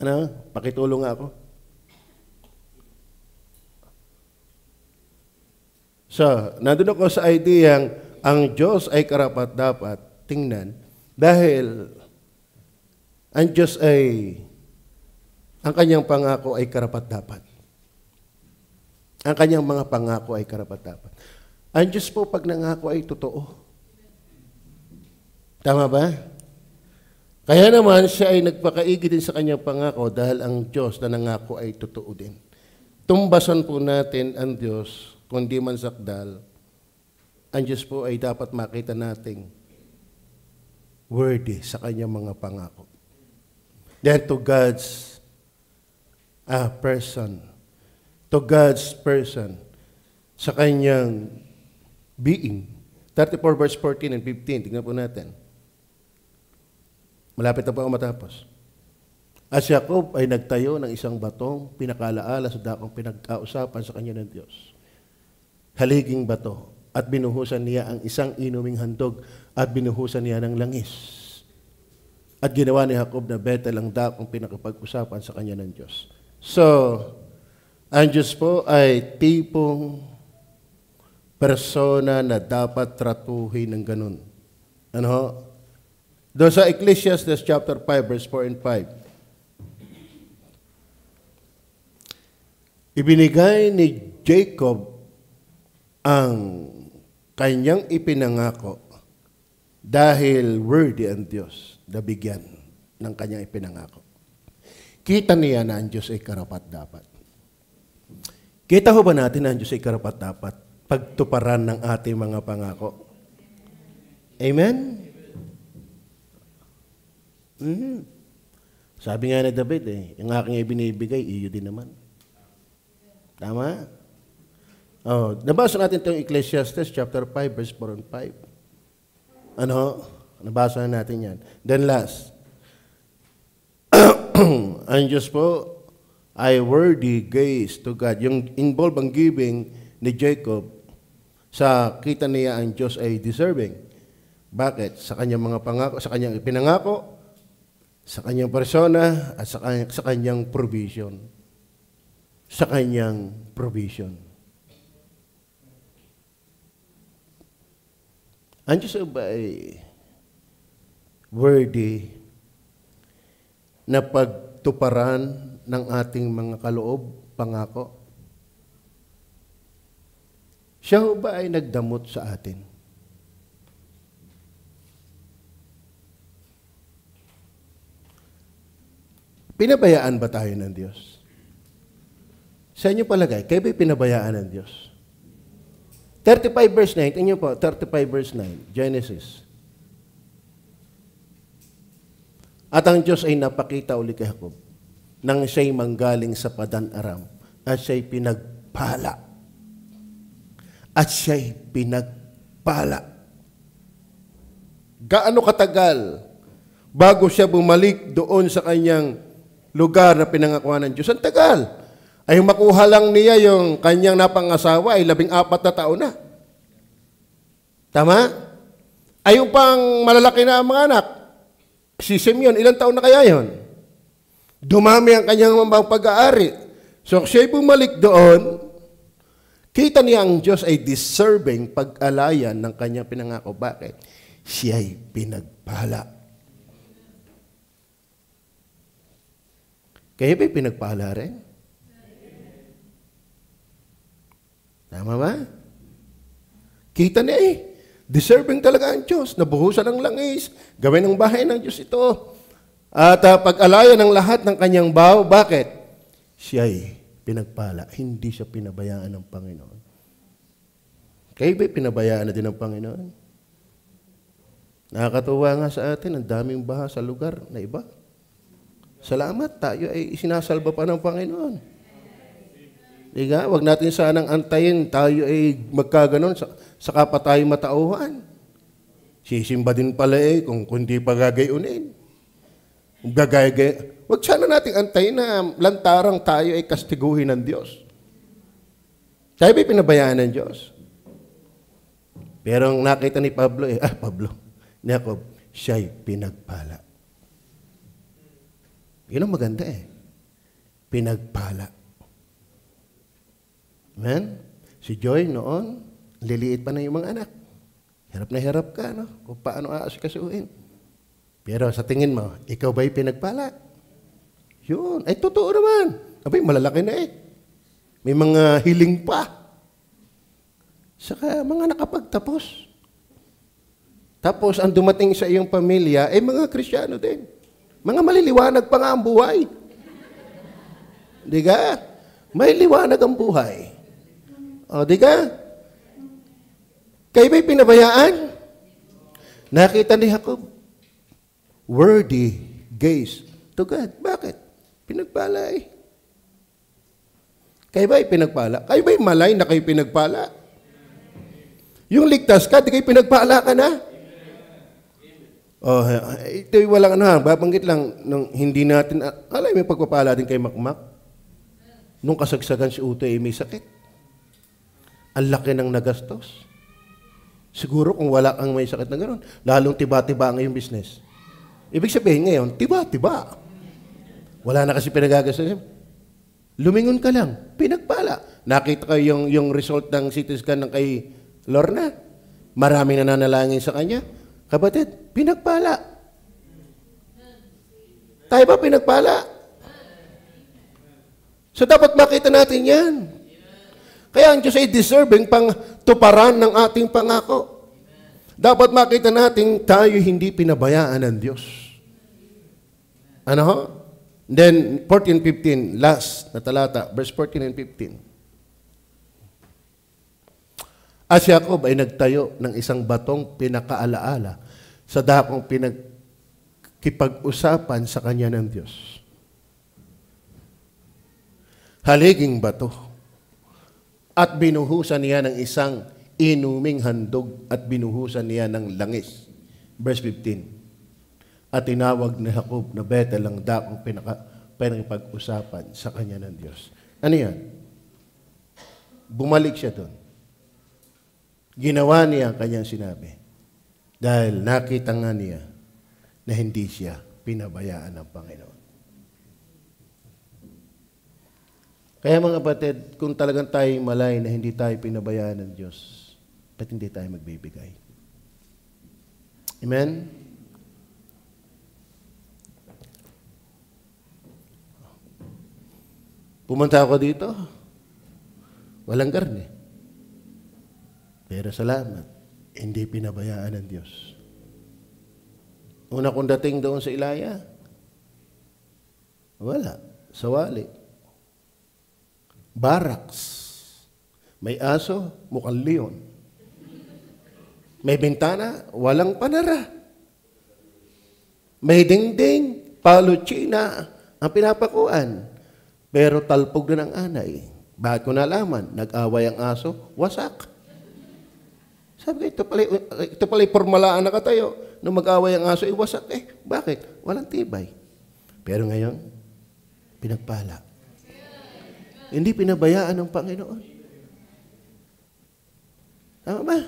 Ano? Pakitulong nga ako. So, nandun ako sa idea ang Diyos ay karapat-dapat tingnan dahil ang Diyos ay ang kanyang pangako ay karapat-dapat. Ang kanyang mga pangako ay karapat-dapat. Ang Diyos po pag nangako ay totoo. Tama ba? Kaya naman siya ay nagpakaigi din sa kanyang pangako dahil ang Diyos na nangako ay totoo din. Tumbasan po natin ang Diyos, kundi man sakdal, ang Diyos po ay dapat makita nating worthy sa kanyang mga pangako. Then to God's person, to God's person, sa kanyang being. 34 verse 14 and 15, tingnan po natin. Malapit na po ako matapos. At si Jacob ay nagtayo ng isang batong pinakalaala sa dakong pinagkausapan sa kanya ng Diyos. Haliging bato, at binuhusan niya ang isang inuming handog at binuhusan niya ng langis. At ginawa ni Jacob na Bethel ang dakong pinakapag-usapan sa kanya ng Diyos. So, ang Diyos po ay tipong persona na dapat tratuhin ng ganun. Ano? Doon sa Ecclesiastes chapter 5, verse 4 and 5. Ibinigay ni Jacob ang kanyang ipinangako dahil worthy ang Diyos na bigyan ng kanyang ipinangako. Kita niya na ang Diyos ay karapat-dapat. Kita ho ba natin na ang Diyos ay karapat-dapat pagtuparan ng ating mga pangako? Amen? Sabi nga ni David, yung aking ibinibigay, iyo din naman. Tama? Oh, nabasa natin itong Ecclesiastes chapter 5, verse 4 and 5. Ano? Nabasa natin yan. Then last, ang Diyos po ay worthy gaze to God. Yung involved ang giving ni Jacob, sa kita niya ang Diyos ay deserving. Bakit? Sa kanyang mga pangako, sa kanyang ipinangako, sa kanyang persona, at sa kanyang provision. Sa kanyang provision. Ang Diyos ba ay worthy na pagtuparan ng ating mga kaloob, pangako? Siya ba ay nagdamot sa atin? Pinabayaan ba tayo ng Diyos? Sa inyo palagay, kayo ba'y pinabayaan ng Diyos? 35 verse 9, tingnan niyo po, 35 verse 9, Genesis. At ang Diyos ay napakita uli kay Jacob nang siya'y manggaling sa Padan-aram at siya'y pinagpala. At siya'y pinagpala. Gaano katagal bago siya bumalik doon sa kanyang lugar na pinangakuan ng Diyos? Ang tagal. Ay makuha lang niya yung kanyang napangasawa ay 14 na taon na. Tama? Ay yung pang malalaki na mga anak, si Simeon, ilang taon na kaya yon? Dumami ang kanyang mga pag-aari. So siya'y bumalik doon, kita niya ang Diyos ay deserving pag-alayan ng kanyang pinangako. Bakit? Siya'y pinagpala. Kaya ba'y pinagpala rin? Tama ba? Kita niya deserving talaga ang Diyos. Nabuhusan ng langis. Gawin ng bahay ng Diyos ito. At pag-alaya ng lahat ng kanyang baho. Bakit? Siya'y pinagpala. Hindi siya pinabayaan ng Panginoon. Kayo ba'y pinabayaan na din ng Panginoon? Nakakatuwa nga sa atin, ang daming baha sa lugar na iba. Salamat, tayo ay isinasalba pa ng Panginoon. Diga, wag natin sanang antayin, tayo ay magkaganon, saka pa tayo matauhan. Sisimba din pala kung hindi pa gagayunin. Wag sana natin antayin na lantarang tayo ay kastiguhin ng Diyos. Tayo ba'y pinabayaan ng Diyos? Pero ang nakita ni Pablo, ni Jacob, siya'y pinagpala. Yun ang maganda Pinagpala. Amen? Si Joy noon, liliit pa na yung mga anak. Hirap na hirap ka, no? Kung paano aasikasuhin. Pero sa tingin mo, ikaw ba'y pinagpala? Yun. Ay, totoo naman. Abay, malalaki na May mga hiling pa. Saka mga nakapagtapos. Tapos, ang dumating sa iyong pamilya, ay mga Kristiyano din. Mga maliliwanag pa nga ang buhay. Di ka? May liwanag ang buhay. O, di ka? Kayo ba'y pinabayaan? Nakita ni Jacob, worthy gaze to God. Bakit? Pinagpala Kayo ba'y pinagpala? Kayo ba'y malay na kayo pinagpala? Yung ligtas ka, di kayo pinagpala ka na? Oh, ito'y walang babanggit lang nung hindi natin, alay may pagpapala din kay Makmak. Nung kasagsagan si Utoy, may sakit. Ang laki ng nagastos. Siguro kung wala kang may sakit na gano'n, lalong tiba-tiba ang iyong business. Ibig sabihin ngayon, tiba-tiba. Wala na kasi pinagagastos. Lumingon ka lang, pinagpala. Nakita kayo yung result ng CT scan ng kay Lorna. Maraming nananalangin sa kanya. Kapatid, pinagpala. Tayo ba pinagpala? So dapat makita natin yan. Kaya ang Diyos ay deserving pang tuparan ng ating pangako. Dapat makita natin tayo hindi pinabayaan ng Diyos. Ano ho? Then 14-15, last na talata, verse 14 and 15. At si Jacob ay nagtayo ng isang batong pinakaalaala sa dakong pinagkipag-usapan sa kanya ng Diyos. Haliging bato. At binuhusan niya ng isang inuming handog at binuhusan niya ng langis. Verse 15. At tinawag ni Jacob na Bethel ang dakong pinagkipag-usapan sa kanya ng Diyos. Ano yan? Bumalik siya doon. Ginawa niya ang kanyang sinabi. Dahil nakita nga niya na hindi siya pinabayaan ng Panginoon. Kaya mga kapatid, kung talagang tayo malay na hindi tayo pinabayaan ng Diyos, ba't hindi tayo magbibigay? Amen? Pumunta ako dito, walang karne. Pero salamat, hindi pinabayaan ng Diyos. Una kong dating doon sa Ilaya, wala, sawali. Barracks. May aso, mukhang leon. May bintana, walang panara. May dingding, palo China, ang pinapakuan. Pero talpog na ng anay. Bakit ko nalaman? Nag-away ang aso, wasak. Sabi ko, ito pala pormalaan na katayo. Nung mag-away ang aso, wasak. Bakit? Walang tibay. Pero ngayon, pinagpala. Hindi pinabayaan ng Panginoon. Tama ba?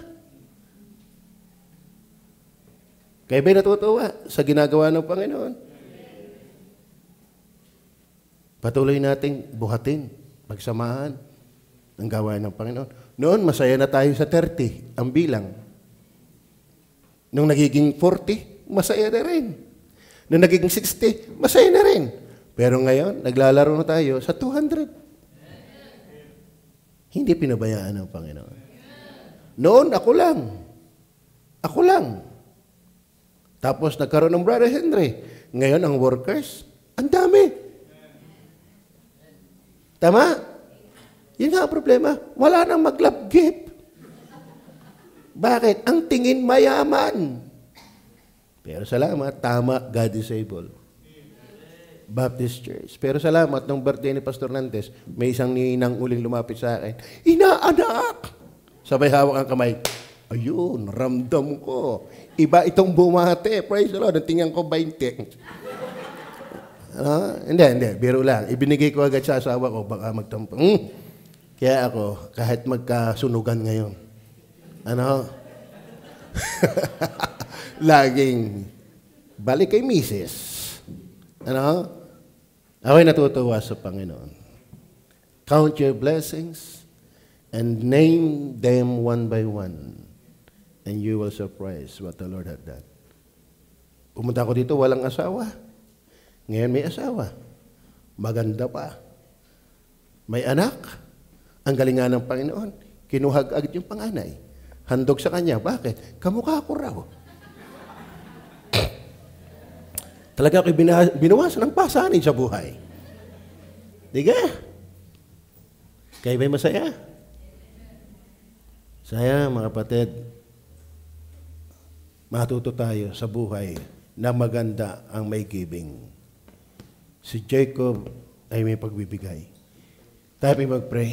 Kaya ba'y natutuwa sa ginagawa ng Panginoon? Patuloy nating buhatin, pagsamahan ang gawain ng Panginoon. Noon, masaya na tayo sa 30, ang bilang. Nung nagiging 40, masaya na rin. Nung nagiging 60, masaya na rin. Pero ngayon, naglalaro na tayo sa 200. Hindi pinabayaan ng Panginoon. Noon, ako lang. Ako lang. Tapos nagkaroon ng Brother Henry. Ngayon, ang workers, ang dami. Tama? Yun nga ang problema. Wala nang mag-love gift. Bakit? Ang tingin mayaman. Pero salamat, tama, God is able. Baptist Church. Pero salamat, nung birthday ni Pastor Nantes, may isang ninang uling lumapit sa akin, inaanak! Sabay hawak ang kamay. Ayun, ramdam ko. Iba itong bumate. Praise the Lord. Ang tingnan ko 20. Hindi. Biro lang. Ibinigay ko agad sa asawa ko, baka magtampo. Kaya ako, kahit magkasunugan ngayon, laging balik kay Mrs. Ako'y natutuwa sa Panginoon. Count your blessings and name them one by one, and you will surprise what the Lord had done. Pumunta ako dito, walang asawa. Ngayon may asawa. Maganda pa. May anak. Ang galing nga ng Panginoon. Kinuhag agad yung panganay. Handog sa kanya. Bakit? Kamukha ko raw. Talaga ako'y binawasan ng pasanin sa buhay. Di ka? Kayo ba'y masaya? Saya, mga kapatid, matuto tayo sa buhay na maganda ang may giving. Si Jacob ay may pagbibigay. Tayo ay mag-pray.